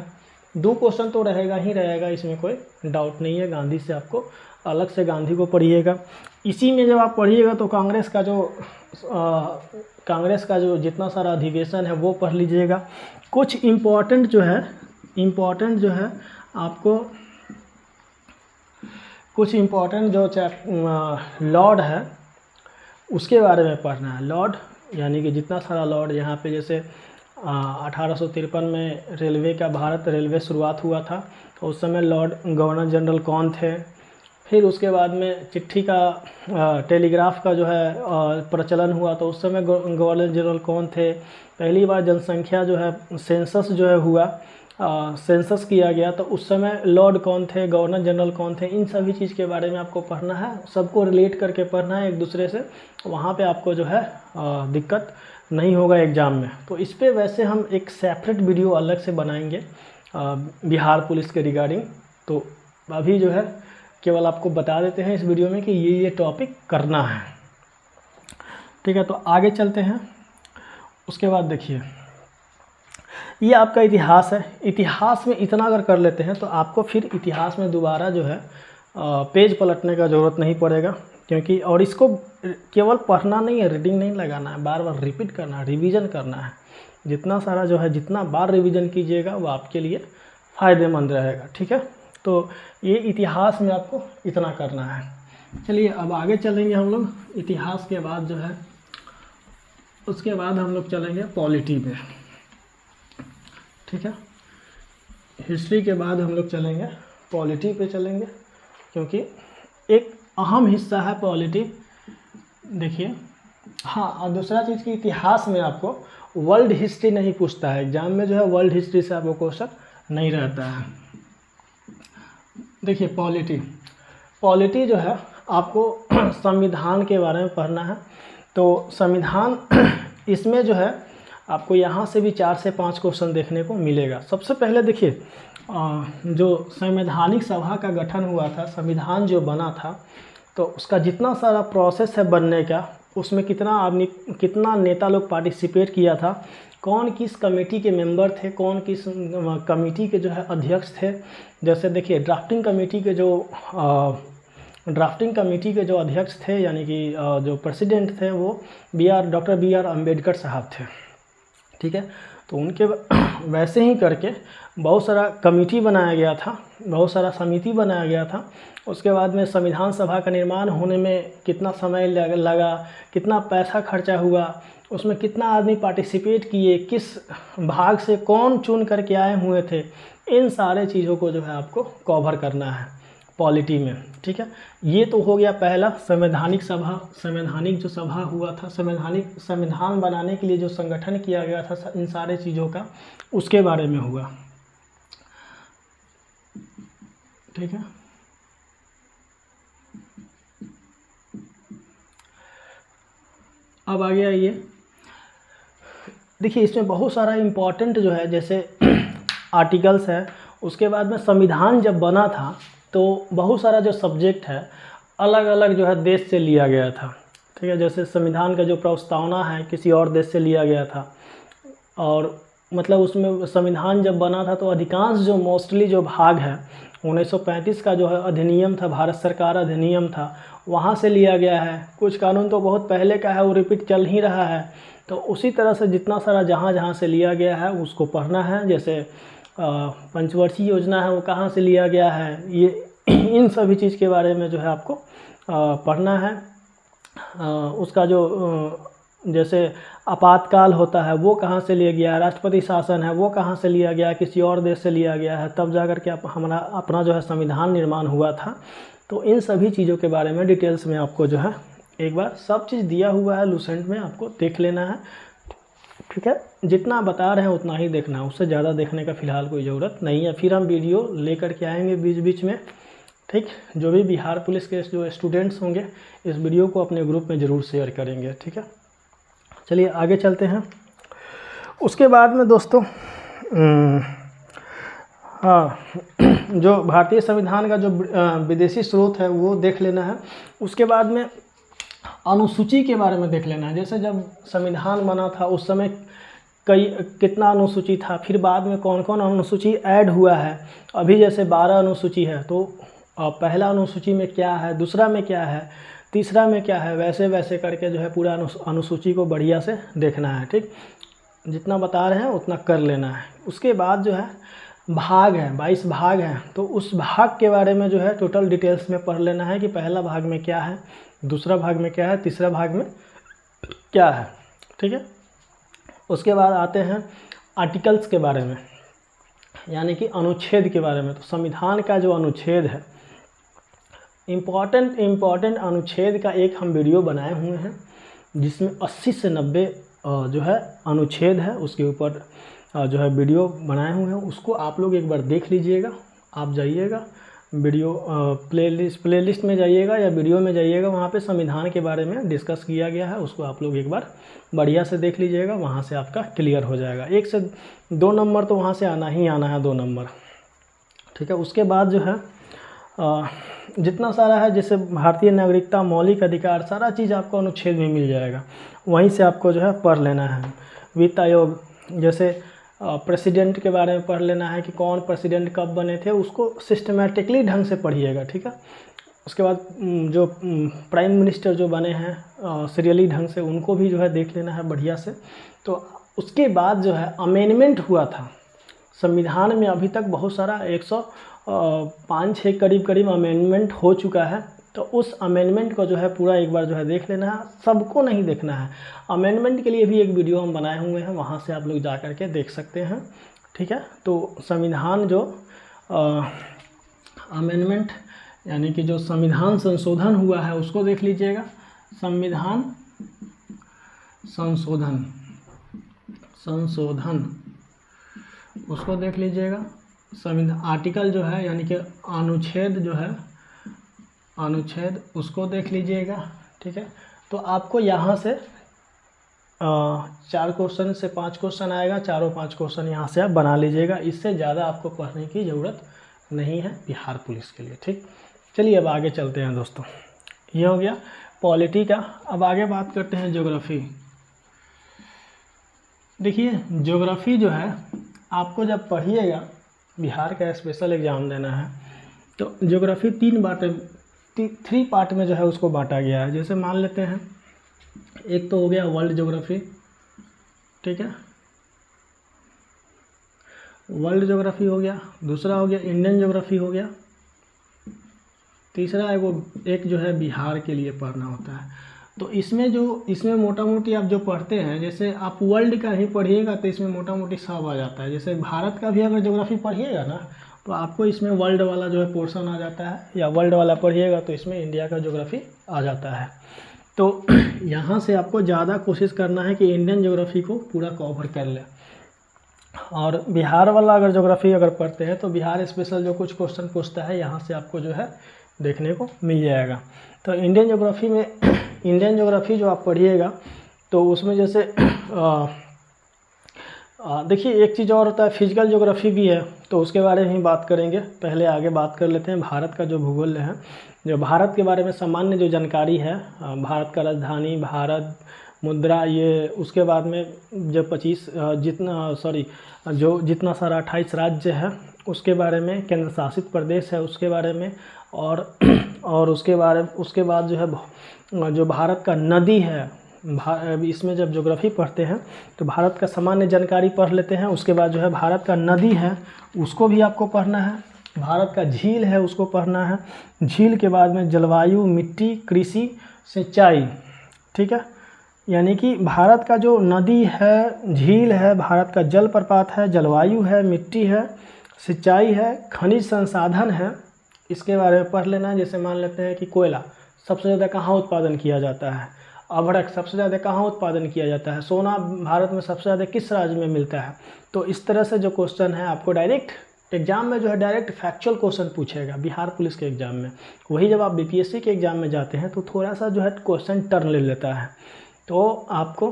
2 क्वेश्चन तो रहेगा ही रहेगा, इसमें कोई डाउट नहीं है। गांधी से आपको अलग से गांधी को पढ़िएगा। इसी में जब आप पढ़िएगा तो कांग्रेस का जो जितना सारा अधिवेशन है वो पढ़ लीजिएगा। कुछ इम्पोर्टेंट जो है आपको कुछ इम्पोर्टेंट जो लॉर्ड है उसके बारे में पढ़ना है। लॉर्ड यानी कि जितना सारा लॉर्ड यहाँ पे, जैसे 1853 में रेलवे का, भारत रेलवे शुरुआत हुआ था, तो उस समय लॉर्ड गवर्नर जनरल कौन थे। फिर उसके बाद में चिट्ठी का टेलीग्राफ का जो है प्रचलन हुआ, तो उस समय गवर्नर जनरल कौन थे। पहली बार जनसंख्या जो है सेंसस जो है हुआ, सेंसस किया गया, तो उस समय लॉर्ड कौन थे, गवर्नर जनरल कौन थे, इन सभी चीज़ के बारे में आपको पढ़ना है। सबको रिलेट करके पढ़ना है एक दूसरे से, वहाँ पे आपको जो है दिक्कत नहीं होगा एग्ज़ाम में। तो इस पे वैसे हम एक सेपरेट वीडियो अलग से बनाएंगे बिहार पुलिस के रिगार्डिंग। तो अभी जो है केवल आपको बता देते हैं इस वीडियो में कि ये टॉपिक करना है, ठीक है। तो आगे चलते हैं। उसके बाद देखिए, ये आपका इतिहास है। इतिहास में इतना अगर कर लेते हैं तो आपको फिर इतिहास में दोबारा जो है पेज पलटने का ज़रूरत नहीं पड़ेगा, क्योंकि और इसको केवल पढ़ना नहीं है, रीडिंग नहीं लगाना है, बार बार रिपीट करना है, रिवीजन करना है। जितना सारा जो है जितना बार रिवीजन कीजिएगा वो आपके लिए फ़ायदेमंद रहेगा, ठीक है। तो ये इतिहास में आपको इतना करना है। चलिए अब आगे चलेंगे हम लोग। इतिहास के बाद जो है उसके बाद हम लोग चलेंगे पॉलिटी पे, ठीक है। हिस्ट्री के बाद हम लोग चलेंगे पॉलिटी पे चलेंगे, क्योंकि एक अहम हिस्सा है पॉलिटी। देखिए हाँ, और दूसरा चीज़ की इतिहास में आपको वर्ल्ड हिस्ट्री नहीं पूछता है एग्जाम में, जो है वर्ल्ड हिस्ट्री से आपको क्वेश्चन नहीं रहता है। देखिए पॉलिटी जो है आपको संविधान के बारे में पढ़ना है। तो संविधान इसमें जो है आपको यहाँ से भी 4 से 5 क्वेश्चन देखने को मिलेगा। सबसे पहले देखिए जो संवैधानिक सभा का गठन हुआ था, संविधान जो बना था, तो उसका जितना सारा प्रोसेस है बनने का, उसमें कितना नेता लोग पार्टिसिपेट किया था, कौन किस कमेटी के मेंबर थे, कौन किस कमेटी के जो है अध्यक्ष थे। जैसे देखिए ड्राफ्टिंग कमेटी के जो अध्यक्ष थे, यानी कि जो प्रेसिडेंट थे, वो डॉक्टर बी आर अम्बेडकर साहब थे, ठीक है। तो उनके वैसे ही करके बहुत सारा कमेटी बनाया गया था, बहुत सारा समिति बनाया गया था। उसके बाद में संविधान सभा का निर्माण होने में कितना समय लगा, कितना पैसा खर्चा हुआ, उसमें कितना आदमी पार्टिसिपेट किए, किस भाग से कौन चुन करके आए हुए थे, इन सारे चीज़ों को जो है आपको कवर करना है पॉलिटी में, ठीक है। ये तो हो गया पहला संवैधानिक जो सभा हुआ था, संविधान बनाने के लिए जो संगठन किया गया था, इन सारे चीज़ों का उसके बारे में हुआ, ठीक है। अब आगे आइए, देखिए इसमें बहुत सारा इम्पोर्टेंट जो है जैसे आर्टिकल्स है। उसके बाद में संविधान जब बना था तो बहुत सारा जो सब्जेक्ट है अलग अलग जो है देश से लिया गया था, ठीक है। जैसे संविधान का जो प्रस्तावना है किसी और देश से लिया गया था, और मतलब उसमें संविधान जब बना था तो अधिकांश जो मोस्टली जो भाग है 1935 का जो है अधिनियम था, भारत सरकार अधिनियम था, वहाँ से लिया गया है। कुछ कानून तो बहुत पहले का है, वो रिपीट चल ही रहा है। तो उसी तरह से जितना सारा जहाँ से लिया गया है उसको पढ़ना है। जैसे पंचवर्षीय योजना है वो कहाँ से लिया गया है, ये इन सभी चीज़ के बारे में जो है आपको पढ़ना है। उसका जो जैसे आपातकाल होता है वो कहाँ से लिया गया है, राष्ट्रपति शासन है वो कहाँ से लिया गया है, किसी और देश से लिया गया है, तब जाकर के अपना जो है संविधान निर्माण हुआ था। तो इन सभी चीज़ों के बारे में डिटेल्स में आपको जो है एक बार सब चीज़ दिया हुआ है लूसेंट में, आपको देख लेना है, ठीक है। जितना बता रहे हैं उतना ही देखना है, उससे ज़्यादा देखने का फ़िलहाल कोई ज़रूरत नहीं है। फिर हम वीडियो लेकर के आएंगे बीच बीच में, ठीक। जो भी बिहार पुलिस के जो स्टूडेंट्स होंगे इस वीडियो को अपने ग्रुप में ज़रूर शेयर करेंगे, ठीक है। चलिए आगे चलते हैं। उसके बाद में दोस्तों हाँ, जो भारतीय संविधान का जो विदेशी स्रोत है वो देख लेना है। उसके बाद में अनुसूची के बारे में देख लेना है। जैसे जब संविधान बना था उस समय कितना अनुसूची था, फिर बाद में कौन कौन अनुसूची ऐड हुआ है। अभी जैसे 12 अनुसूची है, तो पहला अनुसूची में क्या है, दूसरा में क्या है, तीसरा में क्या है, वैसे वैसे करके जो है पूरा अनुसूची को बढ़िया से देखना है, ठीक। जितना बता रहे हैं उतना कर लेना है। उसके बाद जो है भाग है, 22 भाग हैं, तो उस भाग के बारे में जो है टोटल डिटेल्स में पढ़ लेना है कि पहला भाग में क्या है, दूसरा भाग में क्या है, तीसरा भाग में क्या है, ठीक है। उसके बाद आते हैं आर्टिकल्स के बारे में, यानी कि अनुच्छेद के बारे में। तो संविधान का जो अनुच्छेद है, इम्पॉर्टेंट अनुच्छेद का एक हम वीडियो बनाए हुए हैं जिसमें 80 से 90 जो है अनुच्छेद है, उसके ऊपर जो है वीडियो बनाए हुए हैं। उसको आप लोग एक बार देख लीजिएगा। आप जाइएगा वीडियो प्लेलिस्ट में जाइएगा या वीडियो में जाइएगा, वहाँ पे संविधान के बारे में डिस्कस किया गया है, उसको आप लोग एक बार बढ़िया से देख लीजिएगा, वहाँ से आपका क्लियर हो जाएगा। 1 से 2 नंबर तो वहाँ से आना ही आना है, 2 नंबर, ठीक है। उसके बाद जो है जितना सारा है, जैसे भारतीय नागरिकता, मौलिक अधिकार, सारा चीज़ आपको अनुच्छेद में मिल जाएगा, वहीं से आपको जो है पढ़ लेना है। वित्त आयोग, जैसे प्रेसिडेंट के बारे में पढ़ लेना है कि कौन प्रेसिडेंट कब बने थे, उसको सिस्टमेटिकली ढंग से पढ़िएगा, ठीक है। उसके बाद जो प्राइम मिनिस्टर जो बने हैं सीरियली ढंग से, उनको भी जो है देख लेना है बढ़िया से। तो उसके बाद जो है अमेंडमेंट हुआ था संविधान में, अभी तक बहुत सारा 5-6 करीब अमेंडमेंट हो चुका है। तो उस अमेंडमेंट को जो है पूरा एक बार जो है देख लेना है, सबको नहीं देखना है। अमेंडमेंट के लिए भी एक वीडियो हम बनाए हुए हैं, वहाँ से आप लोग जा कर के देख सकते हैं, ठीक है। तो संविधान जो अमेंडमेंट यानी कि जो संविधान संशोधन हुआ है उसको देख लीजिएगा। संविधान संशोधन उसको देख लीजिएगा। संविधान आर्टिकल जो है यानी कि अनुच्छेद जो है, अनुच्छेद उसको देख लीजिएगा, ठीक है। तो आपको यहाँ से 4 क्वेश्चन से 5 क्वेश्चन आएगा, चारों 5 क्वेश्चन यहाँ से आप बना लीजिएगा। इससे ज़्यादा आपको पढ़ने की ज़रूरत नहीं है बिहार पुलिस के लिए, ठीक। चलिए अब आगे चलते हैं दोस्तों, ये हो गया पॉलिटी का। अब आगे बात करते हैं ज्योग्राफी। देखिए ज्योग्राफी जो है आपको जब पढ़िएगा, बिहार का स्पेशल एग्ज़ाम देना है, तो ज्योग्राफी 3 पार्ट में जो है उसको बांटा गया है। जैसे मान लेते हैं, एक तो हो गया वर्ल्ड ज्योग्राफी, ठीक है, वर्ल्ड ज्योग्राफी हो गया। दूसरा हो गया इंडियन ज्योग्राफी हो गया। तीसरा है वो एक जो है बिहार के लिए पढ़ना होता है। तो इसमें मोटा मोटी आप जो पढ़ते हैं, जैसे आप वर्ल्ड का ही पढ़िएगा तो इसमें मोटा मोटी सब आ जाता है। जैसे भारत का भी अगर ज्योग्राफी पढ़िएगा ना, तो आपको इसमें वर्ल्ड वाला जो है पोर्शन आ जाता है, या वर्ल्ड वाला पढ़िएगा तो इसमें इंडिया का ज्योग्राफी आ जाता है। तो यहाँ से आपको ज़्यादा कोशिश करना है कि इंडियन ज्योग्राफी को पूरा कवर कर ले। और बिहार वाला अगर ज्योग्राफी अगर पढ़ते हैं तो बिहार स्पेशल जो कुछ क्वेश्चन पूछता है, यहाँ से आपको जो है देखने को मिल जाएगा। तो इंडियन ज्योग्राफी में, इंडियन ज्योग्राफी जो आप पढ़िएगा तो उसमें जैसे देखिए एक चीज़ और होता है, फिजिकल ज्योग्राफी भी है, तो उसके बारे में ही बात करेंगे। पहले आगे बात कर लेते हैं भारत का जो भूगोल है, जो भारत के बारे में सामान्य जो जानकारी है, भारत का राजधानी, भारत मुद्रा, ये उसके बाद में जो 25 जितना सारा 28 राज्य है उसके बारे में, केंद्र शासित प्रदेश है उसके बारे में, और उसके बाद जो है जो भारत का नदी है, इसमें जब ज्योग्राफी पढ़ते हैं तो भारत का सामान्य जानकारी पढ़ लेते हैं। उसके बाद जो है भारत का नदी है उसको भी आपको पढ़ना है, भारत का झील है उसको पढ़ना है, झील के बाद में जलवायु, मिट्टी, कृषि, सिंचाई, ठीक है। यानी कि भारत का जो नदी है, झील है, भारत का जल प्रपात है, जलवायु है, मिट्टी है, सिंचाई है, खनिज संसाधन है, इसके बारे में पढ़ लेना है। जैसे मान लेते हैं कि कोयला सबसे ज़्यादा कहाँ उत्पादन किया जाता है, अभ्रक सबसे ज़्यादा कहाँ उत्पादन किया जाता है, सोना भारत में सबसे ज़्यादा किस राज्य में मिलता है। तो इस तरह से जो क्वेश्चन है आपको डायरेक्ट एग्जाम में जो है डायरेक्ट फैक्चुअल क्वेश्चन पूछेगा बिहार पुलिस के एग्ज़ाम में। वही जब आप बीपीएससी के एग्ज़ाम में जाते हैं तो थोड़ा सा जो है क्वेश्चन टर्न ले लेता है, तो आपको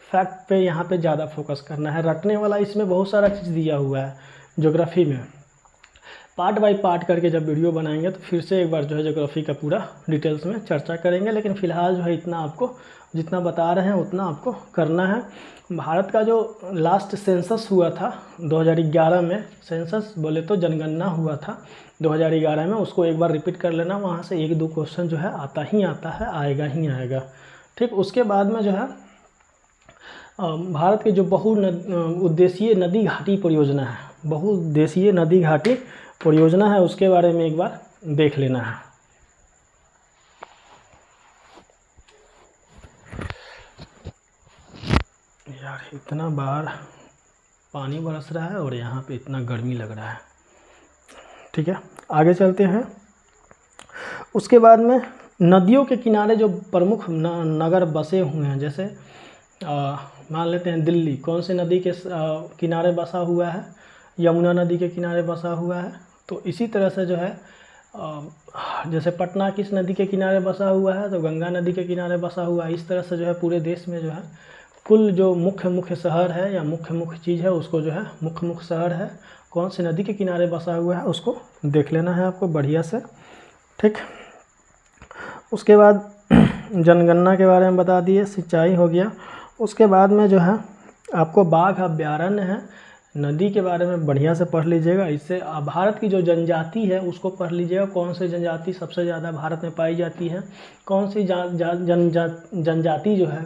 फैक्ट पे यहाँ पे ज़्यादा फोकस करना है। रटने वाला इसमें बहुत सारा चीज़ दिया हुआ है ज्योग्राफी में, पार्ट बाय पार्ट करके जब वीडियो बनाएंगे तो फिर से एक बार जो है ज्योग्राफी का पूरा डिटेल्स में चर्चा करेंगे। लेकिन फ़िलहाल जो है इतना आपको जितना बता रहे हैं उतना आपको करना है। भारत का जो लास्ट सेंसस हुआ था 2011 में, सेंसस बोले तो जनगणना हुआ था 2011 में, उसको एक बार रिपीट कर लेना, वहाँ से 1-2 क्वेश्चन जो है आता ही आता है, आएगा ही आएगा, ठीक। उसके बाद में जो है भारत के जो बहुउद्देशीय नदी घाटी परियोजना है, बहुउद्देशीय नदी घाटी परियोजना है, उसके बारे में एक बार देख लेना है। यार इतना बार पानी बरस रहा है और यहाँ पे इतना गर्मी लग रहा है, ठीक है। आगे चलते हैं। उसके बाद में नदियों के किनारे जो प्रमुख नगर बसे हुए हैं, जैसे मान लेते हैं दिल्ली कौन से नदी के किनारे बसा हुआ है, यमुना नदी के किनारे बसा हुआ है। तो इसी तरह से जो है जैसे पटना किस नदी के किनारे बसा हुआ है, तो गंगा नदी के किनारे बसा हुआ है। इस तरह से जो है पूरे देश में जो है कुल जो मुख्य शहर है या मुख्य चीज़ है उसको जो है मुख्य शहर है कौन सी नदी के किनारे बसा हुआ है उसको देख लेना है आपको बढ़िया से, ठीक। उसके बाद जनगणना के बारे में बता दिए, सिंचाई हो गया। उसके बाद में जो है आपको बाघ अभ्यारण्य है, नदी के बारे में बढ़िया से पढ़ लीजिएगा। इससे भारत की जो जनजाति है उसको पढ़ लीजिएगा, कौन सी जनजाति सबसे ज़्यादा भारत में पाई जाती है, कौन सी जनजाति जो है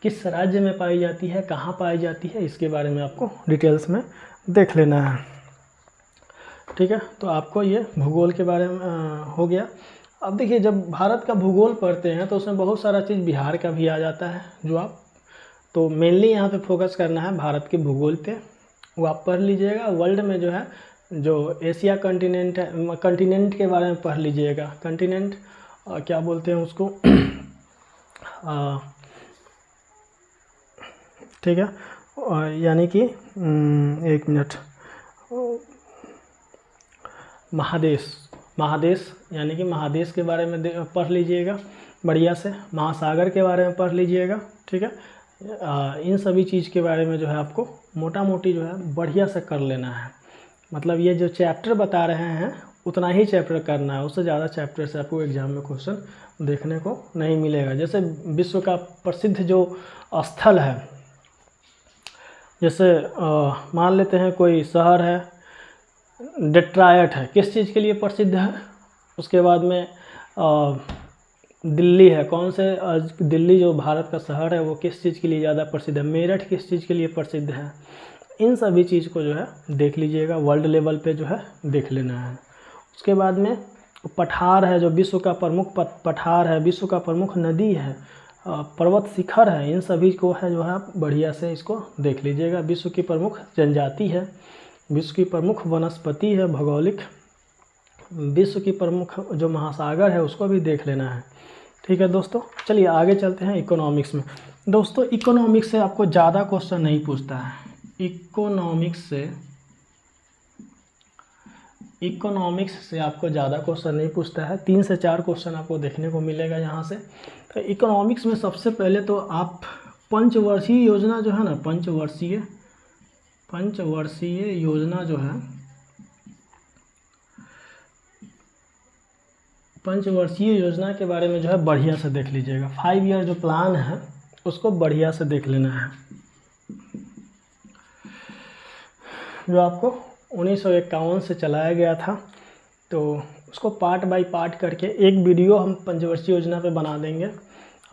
किस राज्य में पाई जाती है, कहाँ पाई जाती है, इसके बारे में आपको डिटेल्स में देख लेना है, ठीक है, तो आपको ये भूगोल के बारे में हो गया। अब देखिए, जब भारत का भूगोल पढ़ते हैं तो उसमें बहुत सारा चीज़ बिहार का भी आ जाता है, जो आप तो मेनली यहाँ पे फोकस करना है भारत के भूगोल पे, वो आप पढ़ लीजिएगा। वर्ल्ड में जो है, जो एशिया कंटिनेंट है, कंटिनेंट के बारे में पढ़ लीजिएगा। कंटिनेंट क्या बोलते हैं उसको ठीक है, यानी कि एक मिनट, महादेश यानी कि महादेश के बारे में पढ़ लीजिएगा बढ़िया से। महासागर के बारे में पढ़ लीजिएगा, ठीक है। इन सभी चीज़ के बारे में जो है आपको मोटा मोटी जो है बढ़िया से कर लेना है। मतलब ये जो चैप्टर बता रहे हैं उतना ही चैप्टर करना है, उससे ज़्यादा चैप्टर से आपको एग्जाम में क्वेश्चन देखने को नहीं मिलेगा। जैसे विश्व का प्रसिद्ध जो स्थल है, जैसे मान लेते हैं कोई शहर है डेट्रॉयट है, किस चीज़ के लिए प्रसिद्ध है। उसके बाद में दिल्ली है, कौन से दिल्ली जो भारत का शहर है वो किस चीज़ के लिए ज़्यादा प्रसिद्ध है। मेरठ किस चीज़ के लिए प्रसिद्ध है। इन सभी चीज़ को जो है देख लीजिएगा, वर्ल्ड लेवल पे जो है देख लेना है। उसके बाद में पठार है, जो विश्व का प्रमुख पठार है, विश्व का प्रमुख नदी है, पर्वत शिखर है, इन सभी को है जो है आप बढ़िया से इसको देख लीजिएगा। विश्व की प्रमुख जनजाति है, विश्व की प्रमुख वनस्पति है, भौगोलिक, विश्व की प्रमुख जो महासागर है उसको भी देख लेना है। ठीक है दोस्तों, चलिए आगे चलते हैं इकोनॉमिक्स में। दोस्तों इकोनॉमिक्स से आपको ज़्यादा क्वेश्चन नहीं पूछता है। इकोनॉमिक्स से आपको ज़्यादा क्वेश्चन नहीं पूछता है, 3 से 4 क्वेश्चन आपको देखने को मिलेगा यहाँ से। तो इकोनॉमिक्स में सबसे पहले तो आप पंचवर्षीय योजना जो है ना, पंचवर्षीय योजना जो है, पंचवर्षीय योजना के बारे में जो है बढ़िया से देख लीजिएगा। 5 ईयर जो प्लान है उसको बढ़िया से देख लेना है, जो आपको 1951 से चलाया गया था। तो उसको पार्ट बाय पार्ट करके एक वीडियो हम पंचवर्षीय योजना पे बना देंगे,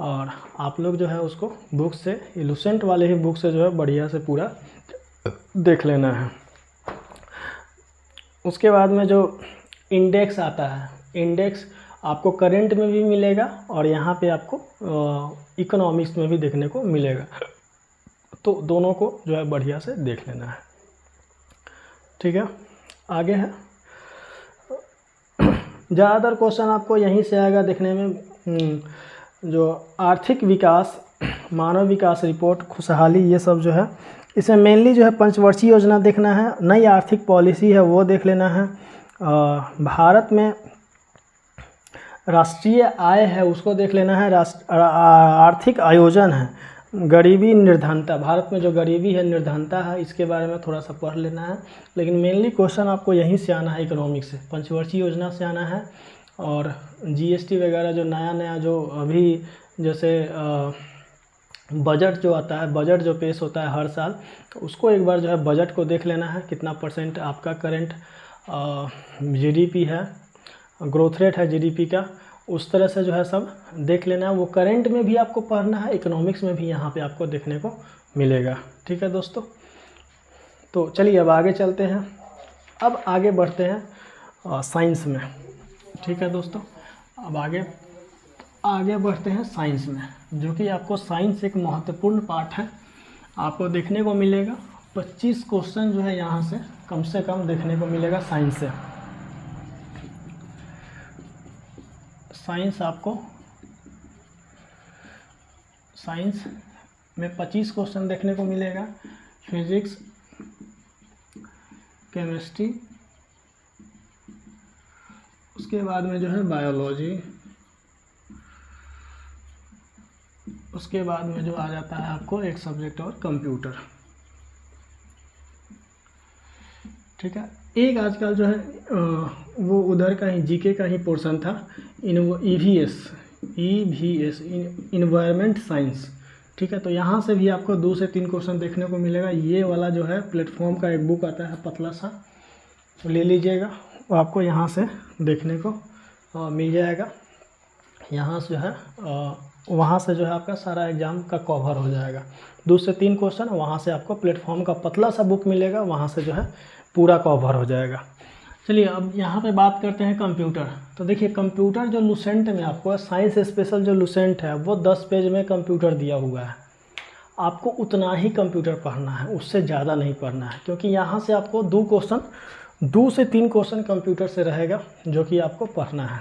और आप लोग जो है उसको बुक से, लुसेंट वाले ही बुक से जो है बढ़िया से पूरा देख लेना है। उसके बाद में जो इंडेक्स आता है, इंडेक्स आपको करंट में भी मिलेगा और यहाँ पे आपको इकोनॉमिक्स में भी देखने को मिलेगा। तो दोनों को जो है बढ़िया से देख लेना है। ठीक है, आगे है, ज़्यादातर क्वेश्चन आपको यहीं से आएगा देखने में। जो आर्थिक विकास, मानव विकास रिपोर्ट, खुशहाली, ये सब जो है इसमें मेनली जो है पंचवर्षीय योजना देखना है। नई आर्थिक पॉलिसी है वो देख लेना है। भारत में राष्ट्रीय आय है उसको देख लेना है। आर्थिक आयोजन है, गरीबी निर्धनता, भारत में जो गरीबी है, निर्धनता है, इसके बारे में थोड़ा सा पढ़ लेना है। लेकिन मेनली क्वेश्चन आपको यहीं से आना है, इकोनॉमिक्स से, पंचवर्षीय योजना से आना है। और जीएसटी वगैरह जो नया जो अभी जैसे बजट जो आता है, बजट जो पेश होता है हर साल, तो उसको एक बार जो है बजट को देख लेना है, कितना % आपका करंट जीडीपी है, ग्रोथ रेट है जीडीपी का, उस तरह से जो है सब देख लेना है। वो करंट में भी आपको पढ़ना है, इकोनॉमिक्स में भी यहाँ पे आपको देखने को मिलेगा। ठीक है दोस्तों, तो चलिए अब आगे चलते हैं। अब आगे बढ़ते हैं साइंस में। ठीक है दोस्तों, अब आगे बढ़ते हैं साइंस में, जो कि आपको साइंस एक महत्वपूर्ण पार्ट है। आपको देखने को मिलेगा 25 क्वेश्चन जो है यहाँ से कम देखने को मिलेगा साइंस से। साइंस में 25 क्वेश्चन देखने को मिलेगा। फिजिक्स, केमिस्ट्री, उसके बाद में जो है बायोलॉजी, उसके बाद में जो आ जाता है आपको एक सब्जेक्ट और कंप्यूटर। ठीक है, एक आजकल जो है वो उधर का ही जीके का ही पोर्शन था, ईवीएस इन्वायरमेंट साइंस। ठीक है, तो यहाँ से भी आपको 2 से 3 क्वेश्चन देखने को मिलेगा। ये वाला जो है प्लेटफॉर्म का एक बुक आता है पतला सा, तो ले लीजिएगा, वो आपको यहाँ से देखने को मिल जाएगा। यहाँ से है वहाँ से जो है आपका सारा एग्जाम का कवर हो जाएगा। 2 से 3 क्वेश्चन वहाँ से आपको प्लेटफॉर्म का पतला सा बुक मिलेगा, वहाँ से जो है पूरा कवर हो जाएगा। चलिए अब यहाँ पे बात करते हैं कंप्यूटर। तो देखिए कंप्यूटर जो लुसेंट में आपको साइंस स्पेशल जो लुसेंट है वो 10 पेज में कंप्यूटर दिया हुआ है। आपको उतना ही कंप्यूटर पढ़ना है, उससे ज़्यादा नहीं पढ़ना है, क्योंकि यहाँ से आपको 2 से 3 क्वेश्चन कंप्यूटर से रहेगा जो कि आपको पढ़ना है।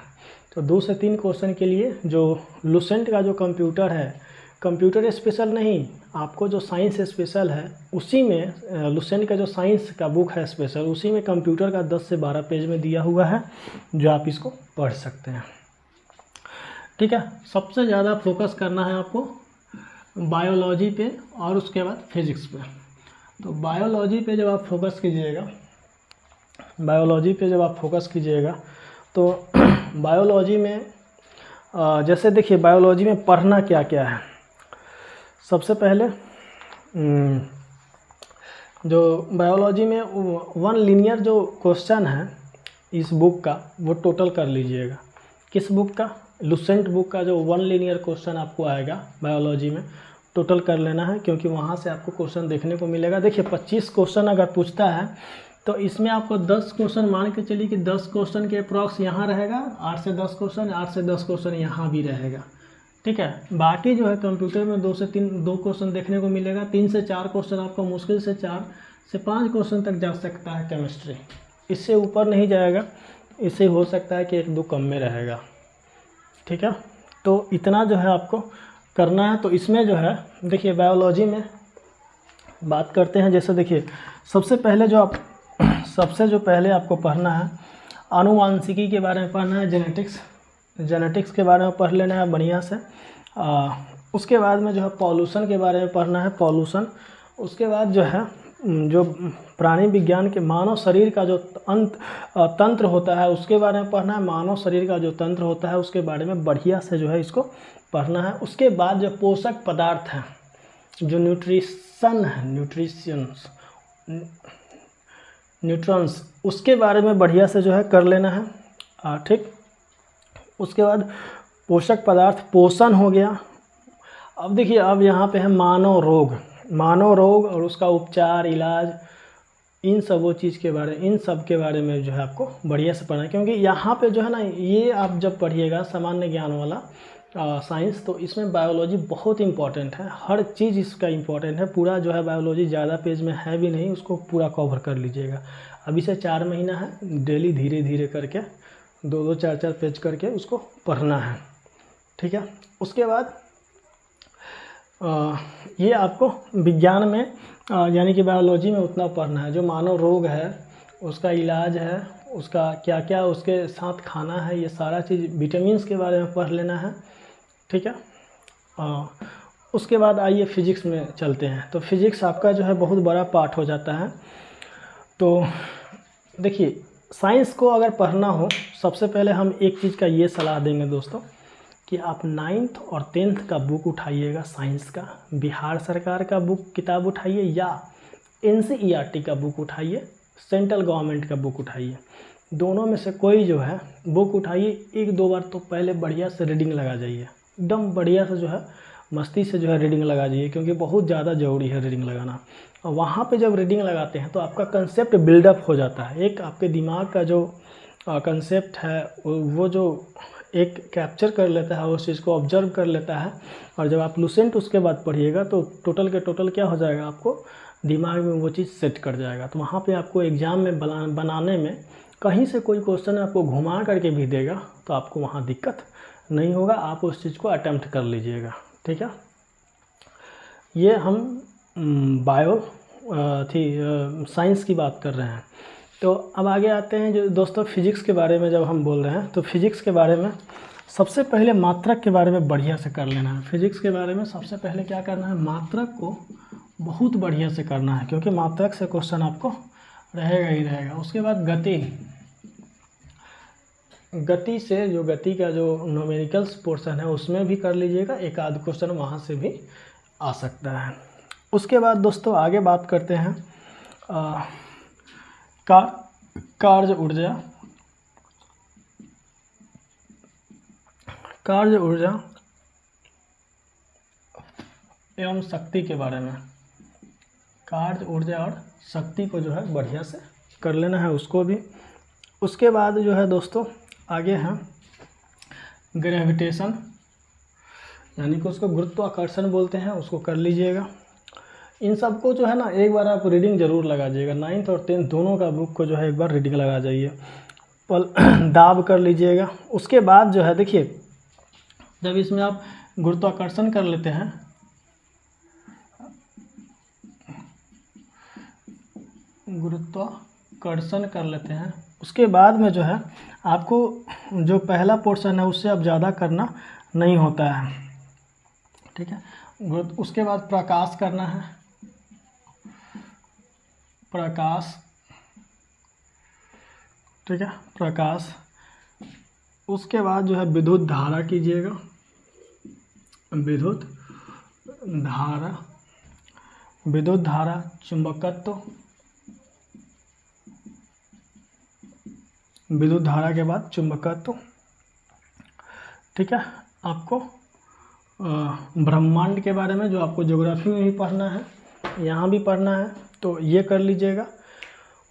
तो 2 से 3 क्वेश्चन के लिए जो लुसेंट का जो कंप्यूटर है, कंप्यूटर स्पेशल नहीं, आपको जो साइंस स्पेशल है उसी में लुसेंट का जो साइंस का बुक है स्पेशल, उसी में कंप्यूटर का 10 से 12 पेज में दिया हुआ है जो आप इसको पढ़ सकते हैं। ठीक है, सबसे ज़्यादा फोकस करना है आपको बायोलॉजी पे और उसके बाद फिजिक्स पे। तो बायोलॉजी पे जब आप फोकस कीजिएगा तो बायोलॉजी में जैसे देखिए बायोलॉजी में पढ़ना क्या क्या है। सबसे पहले जो बायोलॉजी में 1 लीनियर जो क्वेश्चन है इस बुक का वो टोटल कर लीजिएगा। किस बुक का? लुसेंट बुक का जो 1 लीनियर क्वेश्चन आपको आएगा बायोलॉजी में टोटल कर लेना है, क्योंकि वहाँ से आपको क्वेश्चन देखने को मिलेगा। देखिए 25 क्वेश्चन अगर पूछता है तो इसमें आपको 10 क्वेश्चन मान के चलिए कि 10 क्वेश्चन के अप्रॉक्स यहाँ रहेगा, 8 से 10 क्वेश्चन यहाँ भी रहेगा। ठीक है, बाकी जो है कंप्यूटर में 2 क्वेश्चन देखने को मिलेगा। 3 से 4 क्वेश्चन आपको मुश्किल से 4 से 5 क्वेश्चन तक जा सकता है केमिस्ट्री, इससे ऊपर नहीं जाएगा। इससे हो सकता है कि 1-2 कम में रहेगा। ठीक है, तो इतना जो है आपको करना है। तो इसमें जो है देखिए बायोलॉजी में बात करते हैं। जैसे देखिए सबसे पहले आपको पढ़ना है आनुवांशिकी के बारे में पढ़ना है, जेनेटिक्स के बारे में पढ़ लेना है बढ़िया से। उसके बाद में जो है पॉल्यूशन के बारे में पढ़ना है, पॉल्यूशन। उसके बाद जो है जो प्राणी विज्ञान के मानव शरीर का जो तंत्र होता है उसके बारे में पढ़ना है। मानव शरीर का जो तंत्र होता है उसके बारे में बढ़िया से जो है इसको पढ़ना है। उसके बाद जो पोषक पदार्थ हैं, जो न्यूट्रॉन्स, उसके बारे में बढ़िया से जो है कर लेना है। ठीक, उसके बाद पोषक पदार्थ, पोषण हो गया। अब देखिए अब यहाँ पे है मानव रोग और उसका उपचार, इलाज, इन सब के बारे में जो है आपको बढ़िया से पढ़ना है। क्योंकि यहाँ पे जो है ना, ये आप जब पढ़िएगा सामान्य ज्ञान वाला साइंस, तो इसमें बायोलॉजी बहुत इंपॉर्टेंट है। हर चीज़ इसका इंपॉर्टेंट है। पूरा जो है बायोलॉजी ज़्यादा पेज में है भी नहीं, उसको पूरा कवर कर लीजिएगा। अभी से 4 महीना है, डेली धीरे धीरे करके 2-2, 4-4 पेज करके उसको पढ़ना है। ठीक है, उसके बाद ये आपको विज्ञान में यानी कि बायोलॉजी में उतना पढ़ना है। जो मानव रोग है उसका इलाज है, उसका क्या क्या उसके साथ खाना है, ये सारा चीज़, विटामिन्स के बारे में पढ़ लेना है। ठीक है, उसके बाद आइए फिजिक्स में चलते हैं। तो फिजिक्स आपका जो है बहुत बड़ा पार्ट हो जाता है। तो देखिए साइंस को अगर पढ़ना हो, सबसे पहले हम एक चीज़ का ये सलाह देंगे दोस्तों कि आप 9th और 10th का बुक उठाइएगा साइंस का। बिहार सरकार का किताब उठाइए या NCERT का बुक उठाइए, सेंट्रल गवर्नमेंट का बुक उठाइए। दोनों में से कोई जो है बुक उठाइए, 1-2 बार तो पहले बढ़िया से रीडिंग लगा जाइए, एकदम बढ़िया से जो है मस्ती से जो है रीडिंग लगा जाइए, क्योंकि बहुत ज़्यादा ज़रूरी है रीडिंग लगाना। और वहाँ पे जब रीडिंग लगाते हैं तो आपका कंसेप्ट बिल्डअप हो जाता है। एक आपके दिमाग का जो कंसेप्ट है वो जो एक कैप्चर कर लेता है, उस चीज़ को ऑब्जर्व कर लेता है। और जब आप लुसेंट उसके बाद पढ़िएगा तो टोटल के टोटल क्या हो जाएगा, आपको दिमाग में वो चीज़ सेट कर जाएगा। तो वहाँ पे आपको एग्ज़ाम में बनाने में कहीं से कोई क्वेश्चन आपको घुमा करके भी देगा तो आपको वहाँ दिक्कत नहीं होगा, आप उस चीज़ को अटेम्प्ट कर लीजिएगा। ठीक है, ये हम साइंस की बात कर रहे हैं। तो अब आगे आते हैं जो दोस्तों फिजिक्स के बारे में जब हम बोल रहे हैं, तो फिजिक्स के बारे में सबसे पहले मात्रक के बारे में बढ़िया से कर लेना है। फिजिक्स के बारे में सबसे पहले क्या करना है, मात्रक को बहुत बढ़िया से करना है, क्योंकि मात्रक से क्वेश्चन आपको रहेगा ही रहेगा। उसके बाद गति से जो गति का जो न्यूमेरिकल्स पोर्शन है उसमें भी कर लीजिएगा, एक आध क्वेश्चन वहाँ से भी आ सकता है। उसके बाद दोस्तों आगे बात करते हैं कार्य ऊर्जा एवं शक्ति के बारे में। कार्य ऊर्जा और शक्ति को जो है बढ़िया से कर लेना है उसको भी। उसके बाद जो है दोस्तों आगे है ग्रेविटेशन, यानी कि उसको गुरुत्वाकर्षण बोलते हैं, उसको कर लीजिएगा। इन सबको जो है ना एक बार आप रीडिंग ज़रूर लगा जाइएगा, 9th और 10th दोनों का बुक को जो है एक बार रीडिंग लगा जाइए, पल दाब कर लीजिएगा। उसके बाद जो है देखिए, जब इसमें आप गुरुत्वाकर्षण कर लेते हैं, गुरुत्वाकर्षण कर लेते हैं, उसके बाद में जो है आपको जो पहला पोर्शन है उससे अब ज़्यादा करना नहीं होता है, ठीक है। उसके बाद प्रकाश करना है, प्रकाश, ठीक है, प्रकाश। उसके बाद जो है विद्युत धारा कीजिएगा, विद्युत धारा, विद्युत धारा, चुंबकत्व, विद्युत धारा के बाद चुंबकत्व, ठीक है। आपको ब्रह्मांड के बारे में जो आपको ज्योग्राफी में भी पढ़ना है, यहाँ भी पढ़ना है, तो ये कर लीजिएगा।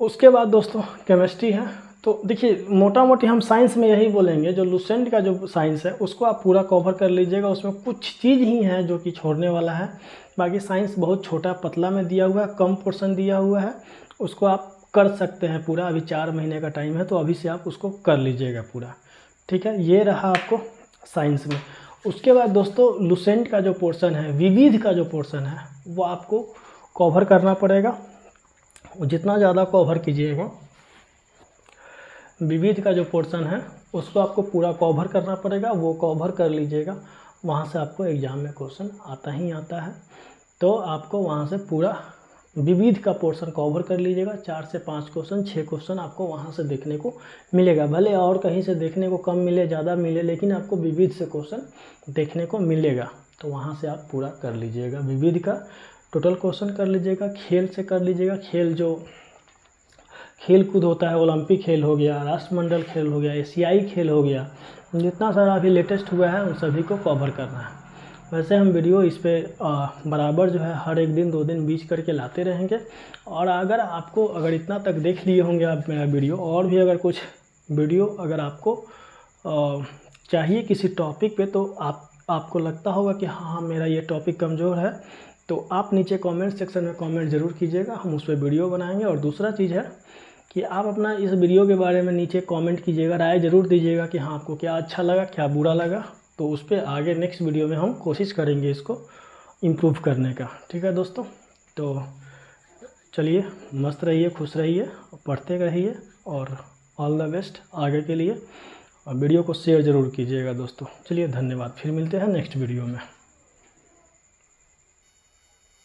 उसके बाद दोस्तों केमिस्ट्री है। तो देखिए मोटा मोटी हम साइंस में यही बोलेंगे, जो लुसेंट का जो साइंस है उसको आप पूरा कवर कर लीजिएगा। उसमें कुछ चीज़ ही है जो कि छोड़ने वाला है, बाकी साइंस बहुत छोटा पतला में दिया हुआ है, कम पोर्शन दिया हुआ है, उसको आप कर सकते हैं पूरा। अभी 4 महीने का टाइम है, तो अभी से आप उसको कर लीजिएगा पूरा, ठीक है। ये रहा आपको साइंस में। उसके बाद दोस्तों लुसेंट का जो पोर्शन है, विविध का जो पोर्शन है, वो आपको कवर करना पड़ेगा। जितना ज़्यादा कवर कीजिएगा, विविध का जो पोर्शन है उसको आपको पूरा कवर करना पड़ेगा, वो कवर कर लीजिएगा। वहाँ से आपको एग्ज़ाम में क्वेश्चन आता ही आता है, तो आपको वहाँ से पूरा विविध का पोर्शन कवर कर लीजिएगा। 4 से 5 क्वेश्चन, 6 क्वेश्चन आपको वहाँ से देखने को मिलेगा। भले और कहीं से देखने को कम मिले, ज़्यादा मिले, लेकिन आपको विविध से क्वेश्चन देखने को मिलेगा, तो वहाँ से आप पूरा कर लीजिएगा। विविध का टोटल क्वेश्चन कर लीजिएगा। खेल से कर लीजिएगा, खेल जो खेल कूद होता है, ओलंपिक खेल हो गया, राष्ट्रमंडल खेल हो गया, एशियाई खेल हो गया, जितना सारा अभी लेटेस्ट हुआ है उन सभी को कवर करना है। वैसे हम वीडियो इस पर बराबर जो है हर एक दिन 2 दिन बीच करके लाते रहेंगे। और अगर इतना तक देख लिए होंगे आप मेरा वीडियो, और भी अगर कुछ वीडियो अगर आपको चाहिए किसी टॉपिक पे, तो आपको लगता होगा कि हाँ मेरा ये टॉपिक कमज़ोर है, तो आप नीचे कमेंट सेक्शन में कमेंट ज़रूर कीजिएगा, हम उस पर वीडियो बनाएंगे। और दूसरा चीज़ है कि आप अपना इस वीडियो के बारे में नीचे कमेंट कीजिएगा, राय ज़रूर दीजिएगा कि हाँ आपको क्या अच्छा लगा, क्या बुरा लगा, तो उस पर आगे नेक्स्ट वीडियो में हम कोशिश करेंगे इसको इम्प्रूव करने का, ठीक है दोस्तों। तो चलिए, मस्त रहिए, खुश रहिए, पढ़ते रहिए, और ऑल द बेस्ट आगे के लिए। और वीडियो को शेयर ज़रूर कीजिएगा दोस्तों। चलिए धन्यवाद, फिर मिलते हैं नेक्स्ट वीडियो में।